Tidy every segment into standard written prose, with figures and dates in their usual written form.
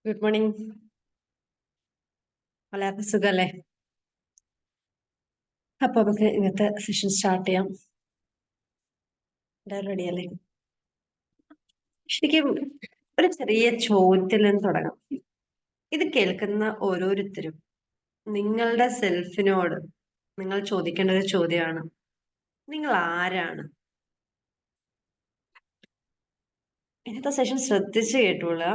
Good morning. എല്ലാവർക്കും സുഖല്ലേ? അപ്പൊ നമുക്ക് ഇന്നത്തെ സെഷൻ സ്റ്റാർട്ട് ചെയ്യാം. റെഡി അല്ലേ? ശരിക്കും ഒരു ചെറിയ ചോദ്യത്തിൽ നിന്ന് തുടങ്ങാം. ഇത് കേൾക്കുന്ന ഓരോരുത്തരും നിങ്ങളുടെ സെൽഫിനോട് നിങ്ങൾ ചോദിക്കേണ്ട ഒരു ചോദ്യമാണ്, നിങ്ങൾ ആരാണ്? ഇന്നത്തെ സെഷൻ ശ്രദ്ധിച്ച് കേട്ടുകൊള്ളുക.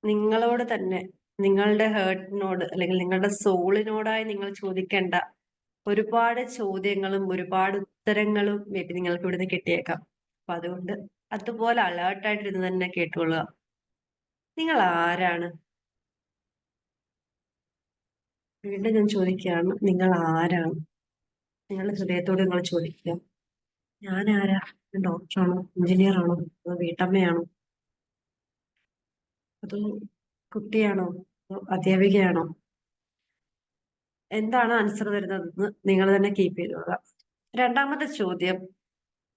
നിങ്ങളോട് തന്നെ, നിങ്ങളുടെ ഹേർട്ടിനോട് അല്ലെങ്കിൽ നിങ്ങളുടെ സോളിനോടായി നിങ്ങൾ ചോദിക്കേണ്ട ഒരുപാട് ചോദ്യങ്ങളും ഒരുപാട് ഉത്തരങ്ങളും മേ ബി നിങ്ങൾക്ക് ഇവിടുന്ന് കിട്ടിയേക്കാം. അപ്പൊ അതുകൊണ്ട് അതുപോലെ അലേർട്ടായിട്ടിരുന്ന് തന്നെ കേട്ടുകൊള്ളുക. നിങ്ങൾ ആരാണ്? വീണ്ടും ഞാൻ ചോദിക്കുകയാണ്, നിങ്ങൾ ആരാണ്? നിങ്ങളുടെ ഹൃദയത്തോട് നിങ്ങൾ ചോദിക്കുക, ഞാൻ ആരാ? ഡോക്ടറാണോ, എഞ്ചിനീയർ ആണോ, അതോ വീട്ടമ്മയാണോ, അതോ കുട്ടിയാണോ, അതോ അധ്യാപികയാണോ? എന്താണ് ആൻസർ വരുന്നതെന്ന് നിങ്ങൾ തന്നെ കീപ്പ് ചെയ്തോളുക. രണ്ടാമത്തെ ചോദ്യം,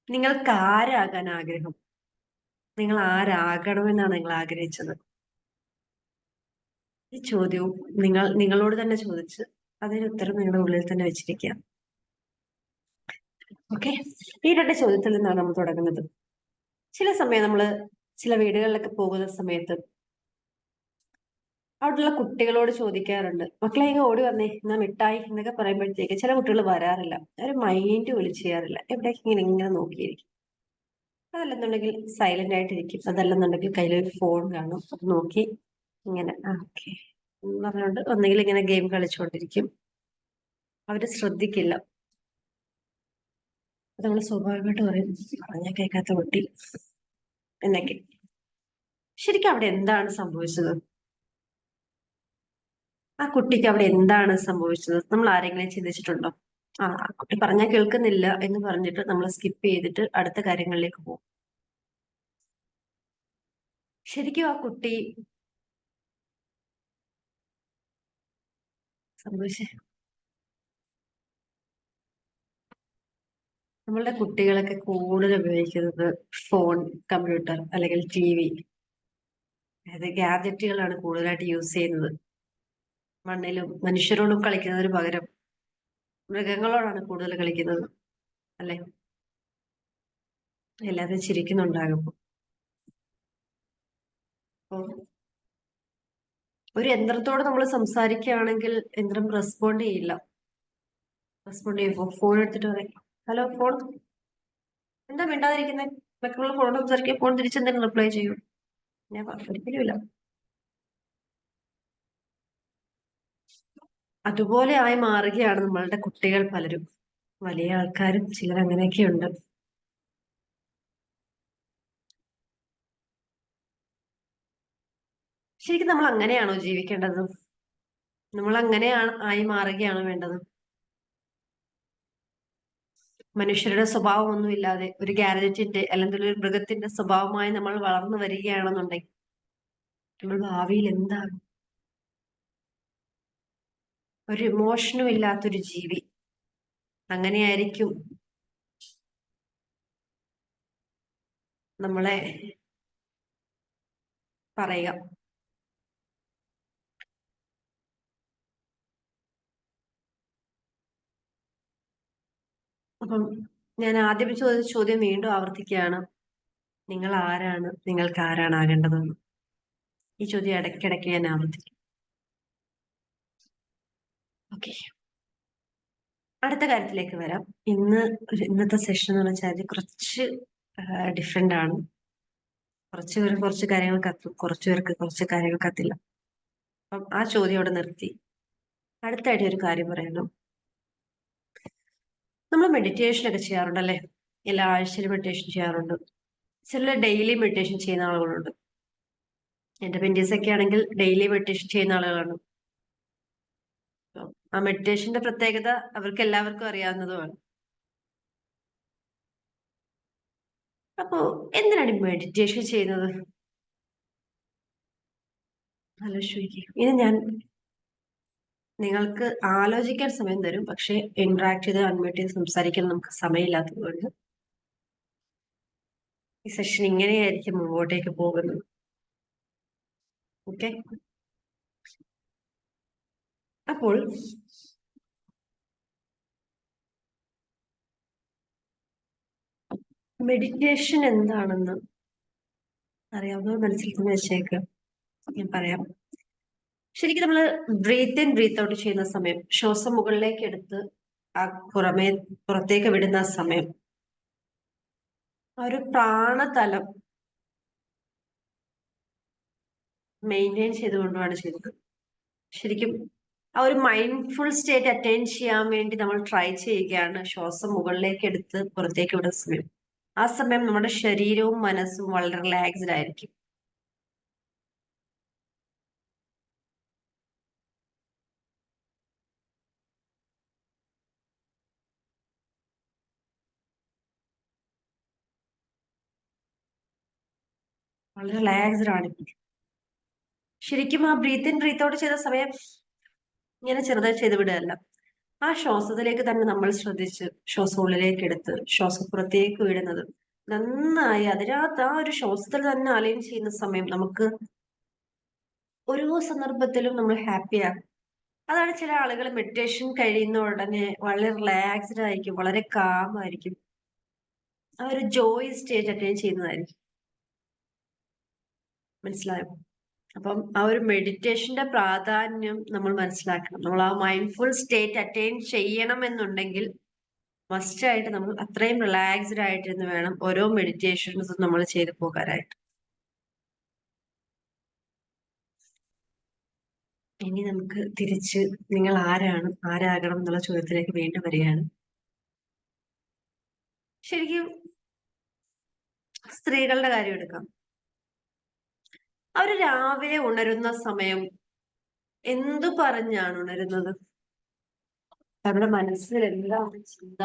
നിങ്ങൾക്ക് ആരാകാൻ ആഗ്രഹം? നിങ്ങൾ ആരാകണമെന്നാണ് നിങ്ങൾ ആഗ്രഹിച്ചത്? ഈ ചോദ്യവും നിങ്ങളോട് തന്നെ ചോദിച്ച് അതിന് ഉത്തരം നിങ്ങളുടെ ഉള്ളിൽ തന്നെ വെച്ചിരിക്കുക. ഓക്കെ, ഈ രണ്ട് ചോദ്യത്തിൽ നിന്നാണ് നമ്മൾ തുടങ്ങുന്നത്. ചില സമയം നമ്മൾ ചില വീടുകളിലൊക്കെ പോകുന്ന സമയത്ത് അവിടെയുള്ള കുട്ടികളോട് ചോദിക്കാറുണ്ട്, മക്കളെ ഇങ്ങ് ഓടി വന്നേ എന്നാ മിഠായി എന്നൊക്കെ പറയുമ്പോഴത്തേക്ക് ചില കുട്ടികൾ വരാറില്ല. അവർ മൈൻഡ് വിളിച്ചു ചെയ്യാറില്ല, എവിടേക്ക് ഇങ്ങനെ ഇങ്ങനെ നോക്കിയിരിക്കും. അതല്ലെന്നുണ്ടെങ്കിൽ സൈലന്റ് ആയിട്ടിരിക്കും, അതല്ലെന്നുണ്ടെങ്കിൽ കയ്യിലൊരു ഫോൺ കാണും, അത് നോക്കി ഇങ്ങനെ ഓക്കെ പറഞ്ഞുകൊണ്ട് ഒന്നെങ്കിൽ ഇങ്ങനെ ഗെയിം കളിച്ചുകൊണ്ടിരിക്കും. അവര് ശ്രദ്ധിക്കില്ല. അത് നമ്മൾ സ്വാഭാവികമായിട്ട് പറയും, പറഞ്ഞാൽ കേൾക്കാത്ത കുട്ടി എന്നൊക്കെ. ശരിക്കും അവിടെ എന്താണ് സംഭവിച്ചത്? ആ കുട്ടിക്ക് അവിടെ എന്താണ് സംഭവിച്ചത്? നമ്മൾ ആരെങ്കിലും ചിന്തിച്ചിട്ടുണ്ടോ? ആ കുട്ടി പറഞ്ഞാൽ കേൾക്കുന്നില്ല എന്ന് പറഞ്ഞിട്ട് നമ്മൾ സ്കിപ്പ് ചെയ്തിട്ട് അടുത്ത കാര്യങ്ങളിലേക്ക് പോകും. ശരിക്കും ആ കുട്ടി സംഭവിച്ചേ, നമ്മളുടെ കുട്ടികളൊക്കെ കൂടുതൽ ഉപയോഗിക്കുന്നത് ഫോൺ, കമ്പ്യൂട്ടർ അല്ലെങ്കിൽ TV, അതായത് ഗാഡ്ജറ്റുകളാണ് കൂടുതലായിട്ട് യൂസ് ചെയ്യുന്നത്. മണ്ണിലും മനുഷ്യരോടും കളിക്കുന്നതിന് പകരം മൃഗങ്ങളോടാണ് കൂടുതൽ കളിക്കുന്നത്, അല്ലെ? എല്ലാവരും ചിരിക്കുന്നുണ്ടാകും. അപ്പൊ ഒരു യന്ത്രത്തോട് നമ്മൾ സംസാരിക്കുകയാണെങ്കിൽ യന്ത്രം റെസ്പോണ്ട് ചെയ്യില്ല. റെസ്പോണ്ട് ചെയ്യുമ്പോ ഫോൺ എടുത്തിട്ട് പറയും, ഹലോ ഫോൺ, എന്താ മിണ്ടാതിരിക്കുന്നത്? മറ്റുള്ള ഫോണോട് സംസാരിക്കുക, ഫോൺ തിരിച്ചെന്തെങ്കിലും റിപ്ലൈ ചെയ്യൂ? ഞാൻ ഒരിക്കലും ഇല്ല. അതുപോലെ ആയി മാറുകയാണ് നമ്മളുടെ കുട്ടികൾ പലരും. വലിയ ആൾക്കാരും ചിലർ അങ്ങനെയൊക്കെയുണ്ട്. ശരിക്കും നമ്മൾ അങ്ങനെയാണോ ജീവിക്കേണ്ടത്? നമ്മൾ അങ്ങനെയാണ് ആയി മാറുകയാണോ വേണ്ടത്? മനുഷ്യരുടെ സ്വഭാവം ഇല്ലാതെ ഒരു ഗാരജറ്റിന്റെ അല്ലെങ്കിൽ ഒരു മൃഗത്തിന്റെ സ്വഭാവമായി നമ്മൾ വളർന്നു വരികയാണെന്നുണ്ടെങ്കിൽ നമ്മൾ ഭാവിയിൽ എന്താണ്? ഒരു ഇമോഷനും ഇല്ലാത്തൊരു ജീവി. അങ്ങനെയായിരിക്കും നമ്മളെ പറയുക. അപ്പം ഞാൻ ആദ്യം ചോദിച്ച ചോദ്യം വീണ്ടും ആവർത്തിക്കുകയാണ്, നിങ്ങൾ ആരാണ്? നിങ്ങൾക്ക് ആരാണ് ആകേണ്ടതെന്ന്. ഈ ചോദ്യം ഇടയ്ക്കിടയ്ക്ക് ഞാൻ ആവർത്തിക്കും. ഓക്കെ, അടുത്ത കാര്യത്തിലേക്ക് വരാം. ഇന്നത്തെ സെഷൻ എന്ന് വെച്ചാൽ കുറച്ച് ഡിഫറെന്റ് ആണ്. കുറച്ച് പേർക്ക് കുറച്ച് കാര്യങ്ങൾ കത്തും, കുറച്ചു പേർക്ക് കുറച്ച് കാര്യങ്ങൾ കത്തില്ല. അപ്പം ആ ചോദ്യം അവിടെ നിർത്തി അടുത്തായിട്ട് ഒരു കാര്യം പറയണം. നമ്മൾ മെഡിറ്റേഷൻ ഒക്കെ ചെയ്യാറുണ്ടല്ലേ? എല്ലാ ആഴ്ചയിലും മെഡിറ്റേഷൻ ചെയ്യാറുണ്ട്. ചില ഡെയിലി മെഡിറ്റേഷൻ ചെയ്യുന്ന ആളുകളുണ്ട്. എന്റെ പെൻഡീസ് ഒക്കെ ആണെങ്കിൽ ഡെയിലി മെഡിറ്റേഷൻ ചെയ്യുന്ന ആളുകളാണ്. ആ മെഡിറ്റേഷന്റെ പ്രത്യേകത അവർക്ക് എല്ലാവർക്കും അറിയാവുന്നതുമാണ്. അപ്പോ എന്തിനാണ് മെഡിറ്റേഷൻ ചെയ്യുന്നത്? ആലോചിക്കുക. ഇത് ഞാൻ നിങ്ങൾക്ക് ആലോചിക്കാൻ സമയം തരും, പക്ഷെ ഇന്ററാക്ട് ചെയ്ത് അൺമ്യൂട്ട് ചെയ്ത് സംസാരിക്കാൻ നമുക്ക് സമയമില്ലാത്തതുകൊണ്ട് ഈ സെഷൻ ഇങ്ങനെയായിരിക്കും മുമ്പോട്ടേക്ക് പോകുന്നത്. ഓക്കെ. അപ്പോൾ മെഡിറ്റേഷൻ എന്താണെന്ന് അറിയാവുന്നവർ മനസ്സിൽ തന്നെ വെച്ചേക്ക്. ഞാൻ പറയാം. ശരിക്കും നമ്മൾ ബ്രീത്ത് ഇൻ ബ്രീത്ത് ഔട്ട് ചെയ്യുന്ന സമയം, ശ്വാസം മുകളിലേക്ക് എടുത്ത് ആ പുറത്തേക്ക് വിടുന്ന സമയം, ആ ഒരു പ്രാണതലം മെയിൻറ്റെയിൻ ചെയ്തുകൊണ്ടാണ് ചെയ്തത്. ശരിക്കും ആ ഒരു മൈൻഡ്ഫുൾ സ്റ്റേറ്റ് അറ്റൈൻ ചെയ്യാൻ വേണ്ടി നമ്മൾ ട്രൈ ചെയ്യുകയാണ് ശ്വാസം മുകളിലേക്ക് എടുത്ത് പുറത്തേക്ക് വിടുന്ന സമയം. ആ സമയം നമ്മുടെ ശരീരവും മനസ്സും വളരെ റിലാക്സ്ഡ് ആയിരിക്കും. വളരെ റിലാക്സ്ഡ് ആണ്. ശരിക്കും ആ ബ്രീത്ത് ഇൻ ബ്രീത്ത് ഔട്ട് ചെയ്ത സമയം ഇങ്ങനെ ചെറുതായി ചെയ്ത് വിടുകയല്ല, ആ ശ്വാസത്തിലേക്ക് തന്നെ നമ്മൾ ശ്രദ്ധിച്ച് ശ്വാസം ഉള്ളിലേക്ക് എടുത്ത് ശ്വാസം പുറത്തേക്ക് വിടുന്നത് നന്നായി അതിനകത്ത് ആ ഒരു ശ്വാസത്തിൽ തന്നെ അലൈൻ ചെയ്യുന്ന സമയം നമുക്ക് ഓരോ സന്ദർഭത്തിലും നമ്മൾ ഹാപ്പിയാണ്. അതാണ് ചില ആളുകൾ മെഡിറ്റേഷൻ കഴിയുന്ന ഉടനെ വളരെ റിലാക്സ്ഡ് ആയിരിക്കും, വളരെ കാം ആയിരിക്കും, ആ ഒരു ജോയ് സ്റ്റേജ് അറ്റൈൻ ചെയ്യുന്നതായിരിക്കും. മനസ്സിലായോ? അപ്പം ആ ഒരു മെഡിറ്റേഷന്റെ പ്രാധാന്യം നമ്മൾ മനസ്സിലാക്കണം. നമ്മൾ ആ മൈൻഡ്ഫുൾ സ്റ്റേറ്റ് അറ്റൈൻ ചെയ്യണം എന്നുണ്ടെങ്കിൽ മസ്റ്റായിട്ട് നമ്മൾ അത്രയും റിലാക്സ്ഡ് ആയിട്ടിരുന്ന് വേണം ഓരോ മെഡിറ്റേഷൻസും നമ്മൾ ചെയ്തു പോകാനായിട്ട്. ഇനി നമുക്ക് തിരിച്ച് നിങ്ങൾ ആരാണ്, ആരാകണം എന്നുള്ള ചോദ്യത്തിലേക്ക് വീണ്ടും വരികയാണ്. ശരിക്കും സ്ത്രീകളുടെ കാര്യം എടുക്കാം. അവര് രാവിലെ ഉണരുന്ന സമയം എന്തു പറഞ്ഞാണ് ഉണരുന്നത്? അവരുടെ മനസ്സിൽ എന്താണ് ചിന്ത?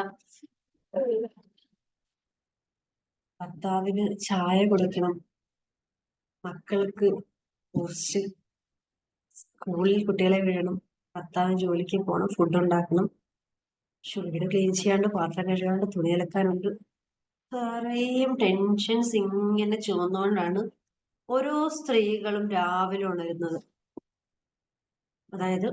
ഭർത്താവിന് ചായ കൊടുക്കണം, മക്കൾക്ക് കുറച്ച് സ്കൂളിൽ കുട്ടികളെ വിടണം, ഭർത്താവിന് ജോലിക്ക് പോകണം, ഫുഡ് ഉണ്ടാക്കണം, വീട് ക്ലീൻ ചെയ്യാണ്ട്, പാത്രം കഴുകാണ്ട്, തുണി അലക്കാനുണ്ട്. ഇത്രയും ടെൻഷൻസ് ഇങ്ങനെ ചുമന്നുകൊണ്ടാണ് ഓരോ സ്ത്രീകളും രാവിലെ ഉണരുന്നത്. അതായത്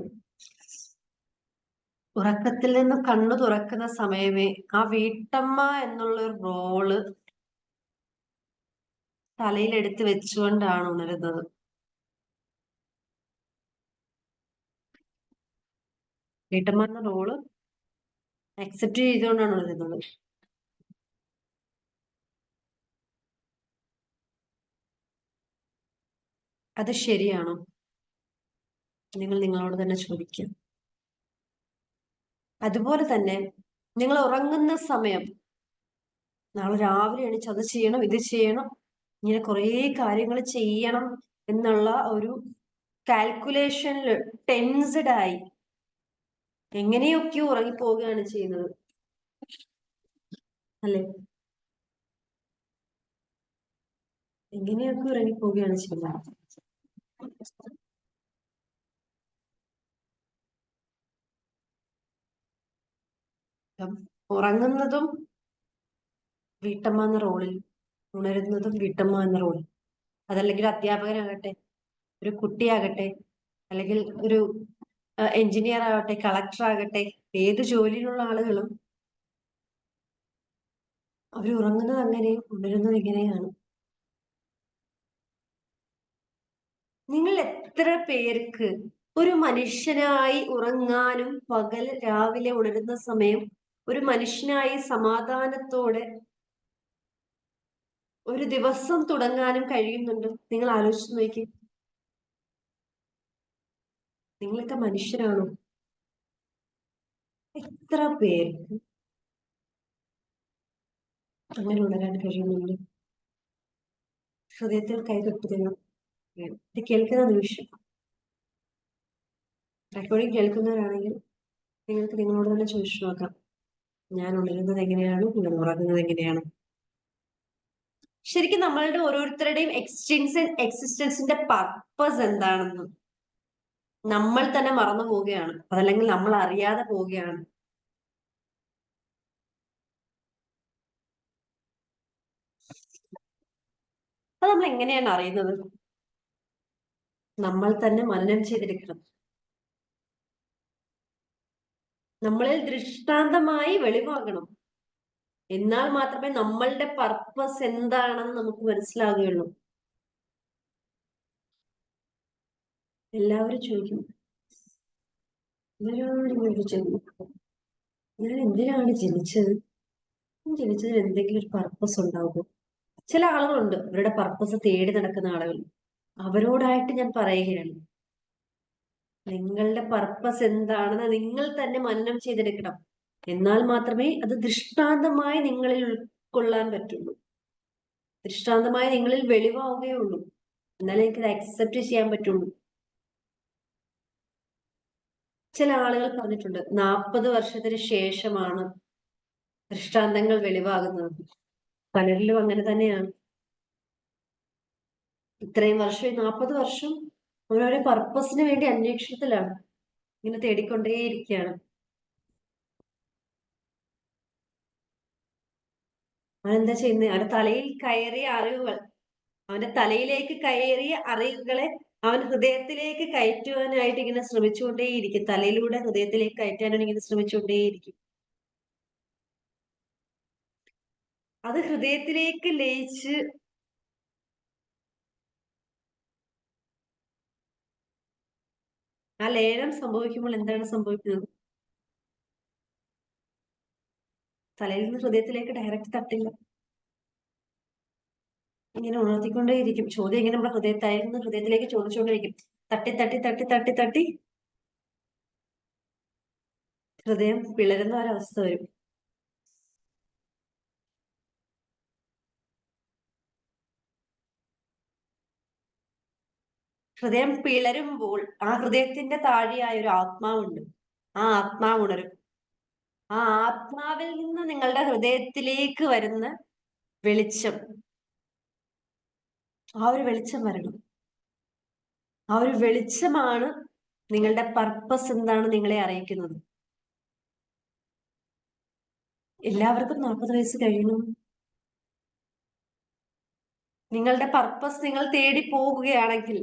ഉറക്കത്തിൽ നിന്ന് കണ്ണു തുറക്കുന്ന സമയമേ ആ വീട്ടമ്മ എന്നുള്ള ഒരു റോള് തലയിലെടുത്ത് വെച്ചുകൊണ്ടാണ് ഉണരുന്നത്. വീട്ടമ്മ എന്ന റോള് അക്സെപ്റ്റ് ചെയ്തുകൊണ്ടാണ് ഉണരുന്നത്. അത് ശരിയാണോ? നിങ്ങൾ നിങ്ങളോട് തന്നെ ചോദിക്കുക. അതുപോലെ തന്നെ നിങ്ങൾ ഉറങ്ങുന്ന സമയം, നാളെ രാവിലെ എണീച്ച് അത് ചെയ്യണം, ഇത് ചെയ്യണം, ഇങ്ങനെ കുറേ കാര്യങ്ങൾ ചെയ്യണം എന്നുള്ള ഒരു കാൽക്കുലേഷനിൽ ടെൻസ്ഡ് ആയി എങ്ങനെയൊക്കെയോ ഉറങ്ങിപ്പോവുകയാണ് ചെയ്യുന്നത്, അല്ലെ? എങ്ങനെയൊക്കെ ഉറങ്ങിപ്പോവുകയാണ് ചെയ്യുന്നത്. ഉറങ്ങുന്നതും വീട്ടമ്മ എന്ന റോളിൽ, ഉണരുന്നതും വീട്ടമ്മ എന്ന റോളിൽ. അതല്ലെങ്കിൽ അധ്യാപകനാകട്ടെ, ഒരു കുട്ടിയാകട്ടെ, അല്ലെങ്കിൽ ഒരു എഞ്ചിനീയർ ആകട്ടെ, കളക്ടർ ആകട്ടെ, ഏത് ജോലിയിലുള്ള ആളുകളും അവർ ഉറങ്ങുന്നത് അങ്ങനെയും ഉണരുന്നത് ഇങ്ങനെയാണ്. നിങ്ങൾ എത്ര പേർക്ക് ഒരു മനുഷ്യനായി ഉറങ്ങാനും പകൽ രാവിലെ ഉണരുന്ന സമയം ഒരു മനുഷ്യനായി സമാധാനത്തോടെ ഒരു ദിവസം തുടങ്ങാനും കഴിയുന്നുണ്ട്? നിങ്ങൾ ആലോചിച്ച് നോക്കി. നിങ്ങളൊക്കെ മനുഷ്യരാണോ? എത്ര പേർക്ക് അങ്ങനെ ഉണരാൻ കഴിയുന്നുണ്ട്? ഹൃദയത്തിൽ കൈതൊട്ട് തരും. ഇത് കേൾക്കുന്ന നിമിഷം റെക്കോർഡിങ് കേൾക്കുന്നവരാണെങ്കിൽ നിങ്ങൾക്ക് നിങ്ങളോട് തന്നെ ചോദിച്ചു നോക്കാം, ഞാൻ ഉണരുന്നത് എങ്ങനെയാണ്, ഞാൻ ഉറങ്ങുന്നത് എങ്ങനെയാണ്? ശരിക്കും നമ്മളുടെ ഓരോരുത്തരുടെയും എക്സിസ്റ്റൻസിന്റെ പർപ്പസ് എന്താണെന്ന് നമ്മൾ തന്നെ മറന്നു പോവുകയാണ്, അതല്ലെങ്കിൽ നമ്മൾ അറിയാതെ പോവുകയാണ്. അത് നമ്മൾ എങ്ങനെയാണ് അറിയുന്നത്? നമ്മൾ തന്നെ മനനം ചെയ്തെടുക്കണം. നമ്മളിൽ ദൃഷ്ടാന്തമായി വെളിവാകണം. എന്നാൽ മാത്രമേ നമ്മളുടെ പർപ്പസ് എന്താണെന്ന് നമുക്ക് മനസ്സിലാവുകയുള്ളൂ. എല്ലാവരും ചോദിക്കും, ഞാൻ എന്തിനാണ് ജനിച്ചത്? ജനിച്ചതിന് എന്തെങ്കിലും ഒരു പർപ്പസ് ഉണ്ടാകുമോ? ചില ആളുകളുണ്ട്, അവരുടെ പർപ്പസ് തേടി നടക്കുന്ന ആളുകൾ. അവരോടായിട്ട് ഞാൻ പറയുകയാണ്, നിങ്ങളുടെ പർപ്പസ് എന്താണെന്ന് നിങ്ങൾ തന്നെ മനനം ചെയ്തെടുക്കണം. എന്നാൽ മാത്രമേ അത് ദൃഷ്ടാന്തമായി നിങ്ങളിൽ ഉൾക്കൊള്ളാൻ പറ്റുള്ളൂ. ദൃഷ്ടാന്തമായി നിങ്ങളിൽ വെളിവാവുകയുള്ളൂ. എന്നാലേ എനിക്കത് അക്സെപ്റ്റ് ചെയ്യാൻ പറ്റുള്ളൂ. ചില ആളുകൾ പറഞ്ഞിട്ടുണ്ട്, 40 വർഷത്തിന് ശേഷമാണ് ദൃഷ്ടാന്തങ്ങൾ വെളിവാകുന്നത്. പലരിലും അങ്ങനെ തന്നെയാണ്. ഇത്രയും വർഷം, 40 വർഷം അവരവരുടെ പർപ്പസിന് വേണ്ടി അന്വേഷണത്തിലാണ്, ഇങ്ങനെ തേടിക്കൊണ്ടേയിരിക്കുകയാണ്. അവനെന്താ ചെയ്യുന്നത്? അവന്റെ തലയിൽ കയറിയ അറിവുകൾ, അവന്റെ തലയിലേക്ക് കയറിയ അറിവുകളെ അവൻ ഹൃദയത്തിലേക്ക് കയറ്റുവാനായിട്ട് ഇങ്ങനെ ശ്രമിച്ചുകൊണ്ടേയിരിക്കും. തലയിലൂടെ ഹൃദയത്തിലേക്ക് കയറ്റാനാണ് ഇങ്ങനെ ശ്രമിച്ചുകൊണ്ടേയിരിക്കും. അത് ഹൃദയത്തിലേക്ക് ലയിച്ച് ആ ലയനം സംഭവിക്കുമ്പോൾ എന്താണ് സംഭവിക്കുന്നത്? തലയിൽ നിന്ന് ഹൃദയത്തിലേക്ക് ഡയറക്റ്റ് തട്ടില്ല, ഇങ്ങനെ ഉണർത്തിക്കൊണ്ടേയിരിക്കും. ചോദ്യം ഇങ്ങനെ നമ്മുടെ ഹൃദയത്തിൽ നിന്ന് ഹൃദയത്തിലേക്ക് ചോദിച്ചുകൊണ്ടേയിരിക്കും. തട്ടി തട്ടി തട്ടി തട്ടി തട്ടി ഹൃദയം പിളരുന്ന ഒരവസ്ഥ വരും. ഹൃദയം പിളരുമ്പോൾ ആ ഹൃദയത്തിന്റെ താഴെയായ ഒരു ആത്മാവുണ്ട്. ആ ആത്മാവ് ഉണരും. ആ ആത്മാവിൽ നിന്ന് നിങ്ങളുടെ ഹൃദയത്തിലേക്ക് വരുന്ന വെളിച്ചം, ആ ഒരു വെളിച്ചം വരണം. ആ ഒരു വെളിച്ചമാണ് നിങ്ങളുടെ പർപ്പസ് എന്താണ് നിങ്ങളെ അറിയിക്കുന്നത്. എല്ലാവർക്കും 40 വയസ്സ് കഴിയണം. നിങ്ങളുടെ പർപ്പസ് നിങ്ങൾ തേടി പോകുകയാണെങ്കിൽ,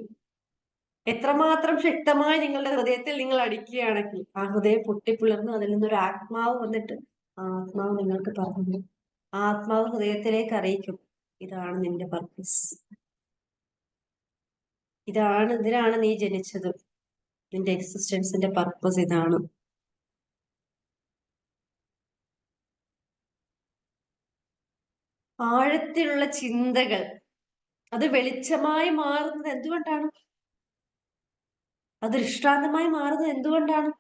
എത്രമാത്രം ശക്തമായി നിങ്ങളുടെ ഹൃദയത്തിൽ നിങ്ങൾ അടിക്കുകയാണെങ്കിൽ, ആ ഹൃദയം പൊട്ടിപ്പിളർന്ന് അതിൽ നിന്നൊരു ആത്മാവ് വന്നിട്ട് ആ ആത്മാവ് നിങ്ങൾക്ക് പറഞ്ഞു, ആ ആത്മാവ് ഹൃദയത്തിലേക്ക് അറിയിക്കും, ഇതാണ് നിന്റെ പർപ്പസ്, ഇതിനാണ് നീ ജനിച്ചത്, നിന്റെ എക്സിസ്റ്റൻസിന്റെ പർപ്പസ് ഇതാണ്. ആഴത്തിലുള്ള ചിന്തകൾ അത് വെളിച്ചമായി മാറുന്നത് എന്തുകൊണ്ടാണ്? അത് ദൃഷ്ടാന്തമായി മാറുന്നത് എന്തുകൊണ്ടാണ്?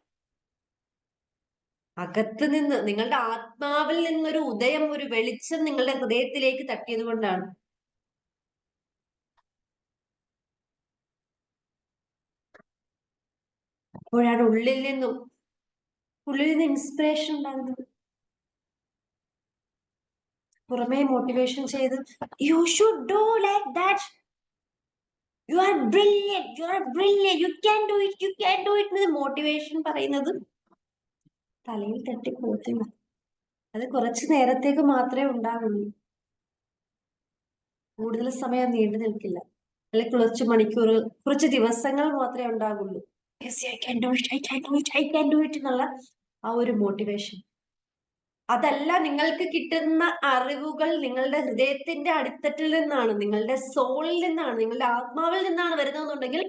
അകത്ത് നിന്ന്, നിങ്ങളുടെ ആത്മാവിൽ നിന്നൊരു ഉദയം, ഒരു വെളിച്ചം നിങ്ങളുടെ ഹൃദയത്തിലേക്ക് തട്ടിയത് കൊണ്ടാണ്. അപ്പോഴാണ് ഉള്ളിൽ നിന്ന് ഇൻസ്പിറേഷൻ ഉണ്ടാകുന്നത്. പുറമേ മോട്ടിവേഷൻ ചെയ്ത് you should do like that, you are brilliant, you are brilliant, you can do it, you can do it എന്ന് മോട്ടിവേഷൻ പറയുന്നത് തലയിൽ തട്ടി പോകത്തില്ല. അത് കുറച്ചു നേരത്തേക്ക് മാത്രമേ ഉണ്ടാകുള്ളൂ. കൂടുതൽ സമയം നീണ്ടു നിൽക്കില്ല. അല്ലെങ്കിൽ കുറച്ച് മണിക്കൂർ, കുറച്ച് ദിവസങ്ങൾ മാത്രമേ ഉണ്ടാകുള്ളൂ. I can do it, I can do it, I can do it എന്നുള്ള ആ ഒരു മോട്ടിവേഷൻ. അതല്ല, നിങ്ങൾക്ക് കിട്ടുന്ന അറിവുകൾ നിങ്ങളുടെ ഹൃദയത്തിന്റെ അടിത്തട്ടിൽ നിന്നാണ്, നിങ്ങളുടെ സോളിൽ നിന്നാണ്, നിങ്ങളുടെ ആത്മാവിൽ നിന്നാണ് വരുന്നതെന്നുണ്ടെങ്കിൽ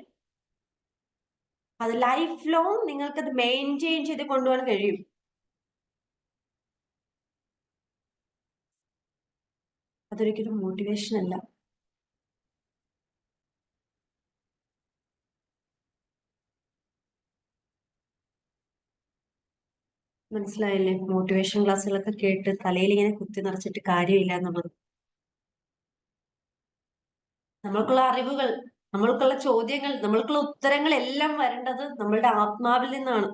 അത് ലൈഫ് ലോങ് നിങ്ങൾക്കത് മെയിൻറ്റെയിൻ ചെയ്ത് കൊണ്ടുപോകാൻ കഴിയും. അതൊരിക്കലും മോട്ടിവേഷൻ അല്ല. മനസ്സിലായില്ലേ? മോട്ടിവേഷൻ ക്ലാസ്സുകളൊക്കെ കേട്ട് തലയിൽ ഇങ്ങനെ കുത്തി നിറച്ചിട്ട് കാര്യമില്ല എന്നുള്ളത്. നമ്മൾക്കുള്ള അറിവുകൾ, നമ്മൾക്കുള്ള ചോദ്യങ്ങൾ, നമ്മൾക്കുള്ള ഉത്തരങ്ങൾ എല്ലാം വരേണ്ടത് നമ്മളുടെ ആത്മാവിൽ നിന്നാണ്.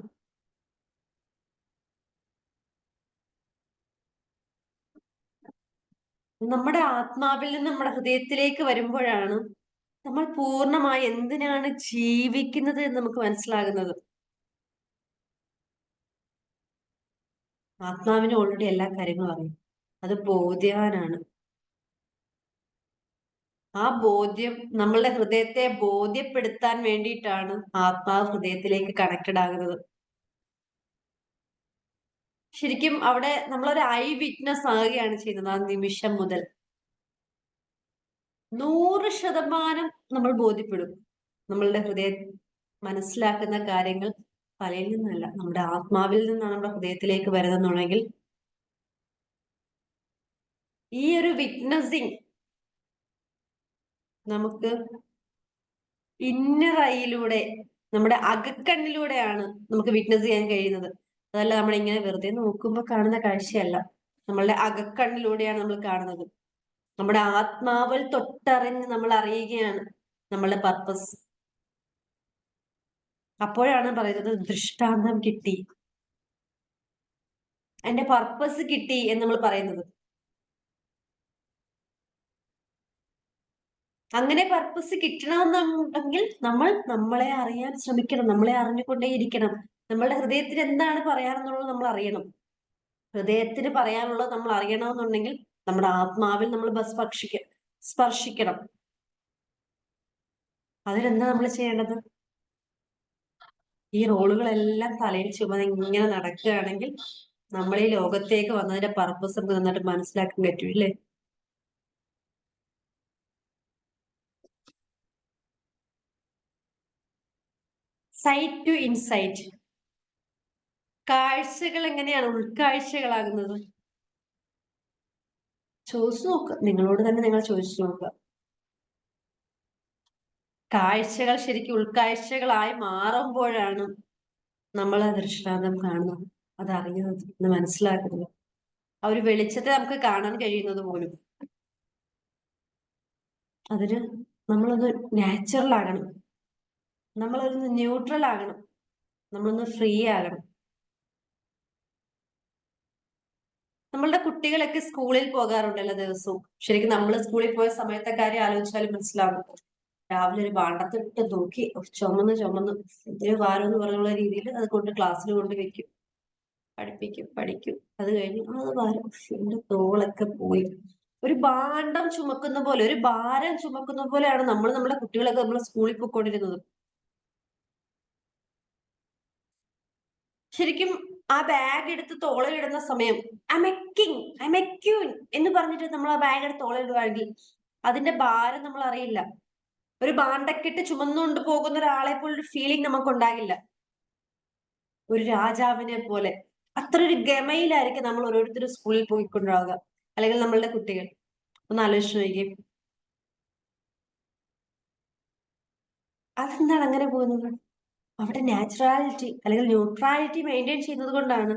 നമ്മുടെ ആത്മാവിൽ നിന്ന് നമ്മുടെ ഹൃദയത്തിലേക്ക് വരുമ്പോഴാണ് നമ്മൾ പൂർണ്ണമായി എന്തിനാണ് ജീവിക്കുന്നത് എന്ന് നമുക്ക് മനസ്സിലാകുന്നത്. ആത്മാവിന് ഓൾറെഡി എല്ലാ കാര്യങ്ങളും അറിയും. അത് ബോധ്യവാനാണ്. ആ ബോധ്യം നമ്മളുടെ ഹൃദയത്തെ ബോധ്യപ്പെടുത്താൻ വേണ്ടിയിട്ടാണ് ആത്മാവ് ഹൃദയത്തിലേക്ക് കണക്റ്റഡ് ആകുന്നത്. ശരിക്കും അവിടെ നമ്മളൊരു ഐ വിറ്റ്നസ് ആകുകയാണ് ചെയ്യുന്നത്. ആ നിമിഷം മുതൽ 100% നമ്മൾ ബോധ്യപ്പെടും. നമ്മളുടെ ഹൃദയം മനസ്സിലാക്കുന്ന കാര്യങ്ങൾ തലയിൽ നിന്നല്ല, നമ്മുടെ ആത്മാവിൽ നിന്നാണ് നമ്മുടെ ഹൃദയത്തിലേക്ക് വരുന്നെന്നുണ്ടെങ്കിൽ ഈ ഒരു വിറ്റ്നസിങ് നമുക്ക് ഇന്നർ ഐയിലൂടെ, നമ്മുടെ അകക്കണ്ണിലൂടെയാണ് നമുക്ക് വിറ്റ്നസ് ചെയ്യാൻ കഴിയുന്നത്. അതല്ല നമ്മളിങ്ങനെ വെറുതെ നോക്കുമ്പോൾ കാണുന്ന കാഴ്ചയല്ല, നമ്മളുടെ അകക്കണ്ണിലൂടെയാണ് നമ്മൾ കാണുന്നത്. നമ്മുടെ ആത്മാവിൽ തൊട്ടറിഞ്ഞ് നമ്മൾ അറിയുകയാണ് നമ്മളുടെ പർപ്പസ്. അപ്പോഴാണ് പറയുന്നത് ദൃഷ്ടാന്തം കിട്ടി, എന്റെ പർപ്പസ് കിട്ടി എന്ന് നമ്മൾ പറയുന്നത്. അങ്ങനെ പർപ്പസ് കിട്ടണമെന്നുണ്ടെങ്കിൽ നമ്മൾ നമ്മളെ അറിയാൻ ശ്രമിക്കണം, നമ്മളെ അറിഞ്ഞുകൊണ്ടേയിരിക്കണം. നമ്മളുടെ ഹൃദയത്തിന് എന്താണ് പറയാനെന്നുള്ളത് നമ്മൾ അറിയണം. ഹൃദയത്തിന് പറയാനുള്ളത് നമ്മൾ അറിയണമെന്നുണ്ടെങ്കിൽ നമ്മുടെ ആത്മാവിൽ നമ്മൾ സ്പർശിക്കണം. അതിനെന്താ നമ്മൾ ചെയ്യേണ്ടത്? ഈ റോളുകളെല്ലാം തലയിൽ ചുമന്ന് ഇങ്ങനെ നടക്കുകയാണെങ്കിൽ നമ്മൾ ഈ ലോകത്തേക്ക് വന്നതിന്റെ പർപ്പസ് നമുക്ക് നന്നായിട്ട് മനസ്സിലാക്കാൻ പറ്റും, ഇല്ലേ? Sight to insight. കാഴ്ചകൾ എങ്ങനെയാണ് ഉൾക്കാഴ്ചകളാകുന്നത്? ചോദിച്ചു നോക്കുക, നിങ്ങളോട് തന്നെ നിങ്ങൾ ചോദിച്ചു നോക്കുക. കാഴ്ചകൾ ശരിക്കും ഉൾക്കാഴ്ചകളായി മാറുമ്പോഴാണ് നമ്മൾ ആ ദൃഷ്ടാന്തം കാണുന്നത്, അതറിയുന്നത്, അത് മനസ്സിലാക്കുന്നത്, ആ ഒരു വെളിച്ചത്തെ നമുക്ക് കാണാൻ കഴിയുന്നത് പോലും. അതിന് നമ്മളൊന്ന് നാച്ചുറൽ ആകണം, നമ്മളൊന്ന് ന്യൂട്രൽ ആകണം, നമ്മളൊന്ന് ഫ്രീ ആകണം. നമ്മളുടെ കുട്ടികളൊക്കെ സ്കൂളിൽ പോകാറുണ്ടല്ലോ ദിവസവും. ശരിക്കും നമ്മൾ സ്കൂളിൽ പോയ സമയത്തെ കാര്യം ആലോചിച്ചാലും മനസ്സിലാവും. രാവിലെ ഒരു പാണ്ടത്തിട്ട് തൂക്കി ചുമന്ന് ചുമന്ന് എന്തൊരു ഭാരം എന്ന് പറഞ്ഞുള്ള രീതിയിൽ അത് കൊണ്ട് ക്ലാസ്സിൽ കൊണ്ട് വെക്കും, പഠിക്കും. അത് കഴിഞ്ഞ് അത് ഭാരം, എന്റെ തോളൊക്കെ പോയി. ഒരു ഭാണ്ഡം ചുമക്കുന്ന പോലെ, ഒരു ഭാരം ചുമക്കുന്ന പോലെയാണ് നമ്മൾ നമ്മുടെ കുട്ടികളൊക്കെ നമ്മൾ സ്കൂളിൽ പോയിക്കൊണ്ടിരുന്നത്. ശരിക്കും ആ ബാഗ് എടുത്ത് തോളയിടുന്ന സമയം ഐ എം എ ക്യൂൻ എന്ന് പറഞ്ഞിട്ട് നമ്മൾ ആ ബാഗ് എടുത്ത് തോളയിടുവാണെങ്കിൽ അതിന്റെ ഭാരം നമ്മൾ അറിയില്ല. ഒരു ഭാണ്ഡക്കെട്ട് ചുമന്നുകൊണ്ട് പോകുന്ന ഒരാളെ പോലൊരു ഫീലിംഗ് നമുക്ക് ഉണ്ടാകില്ല. ഒരു രാജാവിനെ പോലെ അത്ര ഒരു ഗമയിലായിരിക്കും നമ്മൾ ഓരോരുത്തരും സ്കൂളിൽ പോയിക്കൊണ്ടാവുക, അല്ലെങ്കിൽ നമ്മളുടെ കുട്ടികൾ. ഒന്ന് ആലോചിച്ച് നോക്കിയേ, അതെന്താണ് അങ്ങനെ പോകുന്നത്? അവിടെ നാച്ചുറാലിറ്റി അല്ലെങ്കിൽ ന്യൂട്രാലിറ്റി മെയിൻറ്റെയിൻ ചെയ്യുന്നത് കൊണ്ടാണ്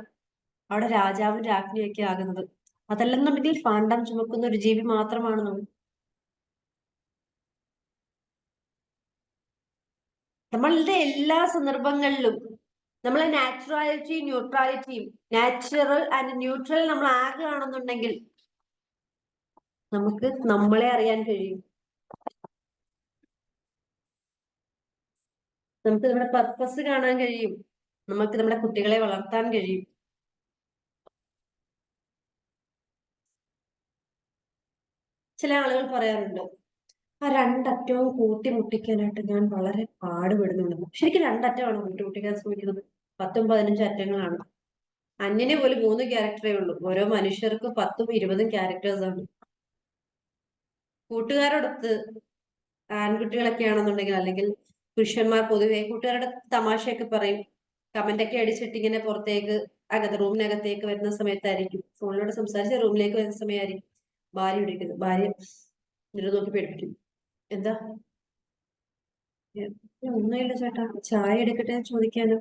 അവിടെ രാജാവും രാജ്ഞിയൊക്കെ ആകുന്നത്. അതല്ലെന്നുണ്ടെങ്കിൽ ഫാണ്ടം ചുമക്കുന്ന ഒരു ജീവി മാത്രമാണ് നമ്മൾ. നമ്മളുടെ എല്ലാ സന്ദർഭങ്ങളിലും നമ്മളെ നാച്ചുറാലിറ്റിയും ന്യൂട്രാലിറ്റിയും, നാച്ചുറൽ ആൻഡ് ന്യൂട്രൽ നമ്മൾ ആകുകയാണെന്നുണ്ടെങ്കിൽ നമുക്ക് നമ്മളെ അറിയാൻ കഴിയും, നമുക്ക് നമ്മുടെ പർപ്പസ് കാണാൻ കഴിയും, നമുക്ക് നമ്മുടെ കുട്ടികളെ വളർത്താൻ കഴിയും. ചില ആളുകൾ പറയാറുണ്ട്, ആ രണ്ടറ്റവും കൂട്ടിമുട്ടിക്കാനായിട്ട് ഞാൻ വളരെ പാടുപെടുന്നുണ്ടെന്ന്. ശരിക്കും രണ്ടറ്റമാണ് കൂട്ടിമുട്ടിക്കാൻ ശ്രമിക്കുന്നത്, 10-15 അറ്റങ്ങളാണ്. അന്യനെ പോലും 3 ക്യാരക്ടറേ ഉള്ളൂ. ഓരോ മനുഷ്യർക്ക് 10ഉം 20ഉം ക്യാരക്ടേഴ്സ് ആണ്. കൂട്ടുകാരോടൊത്ത് ആൺകുട്ടികളൊക്കെ ആണെന്നുണ്ടെങ്കിൽ, അല്ലെങ്കിൽ പുരുഷന്മാർ പൊതുവെ കൂട്ടുകാരുടെ തമാശയൊക്കെ പറയും, കമന്റ് ഒക്കെ അടിച്ചിട്ട് ഇങ്ങനെ പുറത്തേക്ക് റൂമിനകത്തേക്ക് വരുന്ന സമയത്തായിരിക്കും, ഫോണിലൂടെ സംസാരിച്ച് റൂമിലേക്ക് വരുന്ന സമയമായിരിക്കും ഭാര്യ വിളിക്കുന്നത്. ഭാര്യ എന്നിട്ട് നോക്കി പേടിപ്പിക്കും, എന്താ? ഒന്നുമില്ല ചേട്ടാ, ചായ എടുക്കട്ടെ ചോദിക്കാനോ?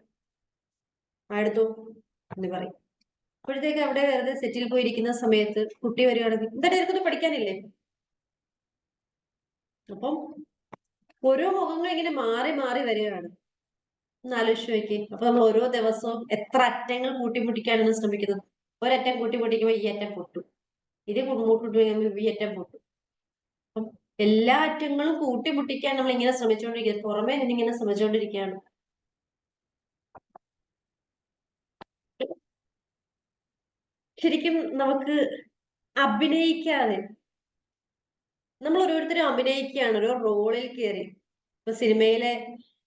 ആ എടുത്തോ എന്ന് പറയും. അപ്പോഴത്തേക്ക് അവിടെ വെറുതെ സെറ്റിൽ പോയിരിക്കുന്ന സമയത്ത് കുട്ടി വരികയാണെങ്കിൽ, എന്താ എനിക്കൊന്നും പഠിക്കാനില്ലേ? അപ്പം ഓരോ മുഖങ്ങളും ഇങ്ങനെ മാറി മാറി വരികയാണ്. ഒന്ന് ആലോചിച്ച് നോക്കി. അപ്പൊ നമ്മൾ ഓരോ ദിവസവും എത്ര അറ്റങ്ങൾ കൂട്ടിമുട്ടിക്കാനാണ് ശ്രമിക്കുന്നത്. ഒരറ്റം കൂട്ടിമുട്ടിക്കുമ്പോൾ ഈ അറ്റം പൊട്ടും, ഇത് കൂട്ടിമുട്ടിക്കുമ്പോൾ ഈ അറ്റം പൊട്ടും. അപ്പം എല്ലാ അറ്റങ്ങളും കൂട്ടിമുട്ടിക്കാൻ നമ്മൾ ഇങ്ങനെ ശ്രമിച്ചുകൊണ്ടിരിക്കുന്നത്, പുറമേ നിന്നിങ്ങനെ ശ്രമിച്ചുകൊണ്ടിരിക്കുകയാണ്. ശരിക്കും നമുക്ക് അഭിനയിക്കാതെ നമ്മൾ ഓരോരുത്തരും അഭിനയിക്കുകയാണ് ഓരോ റോളിൽ കയറി. ഇപ്പൊ സിനിമയിലെ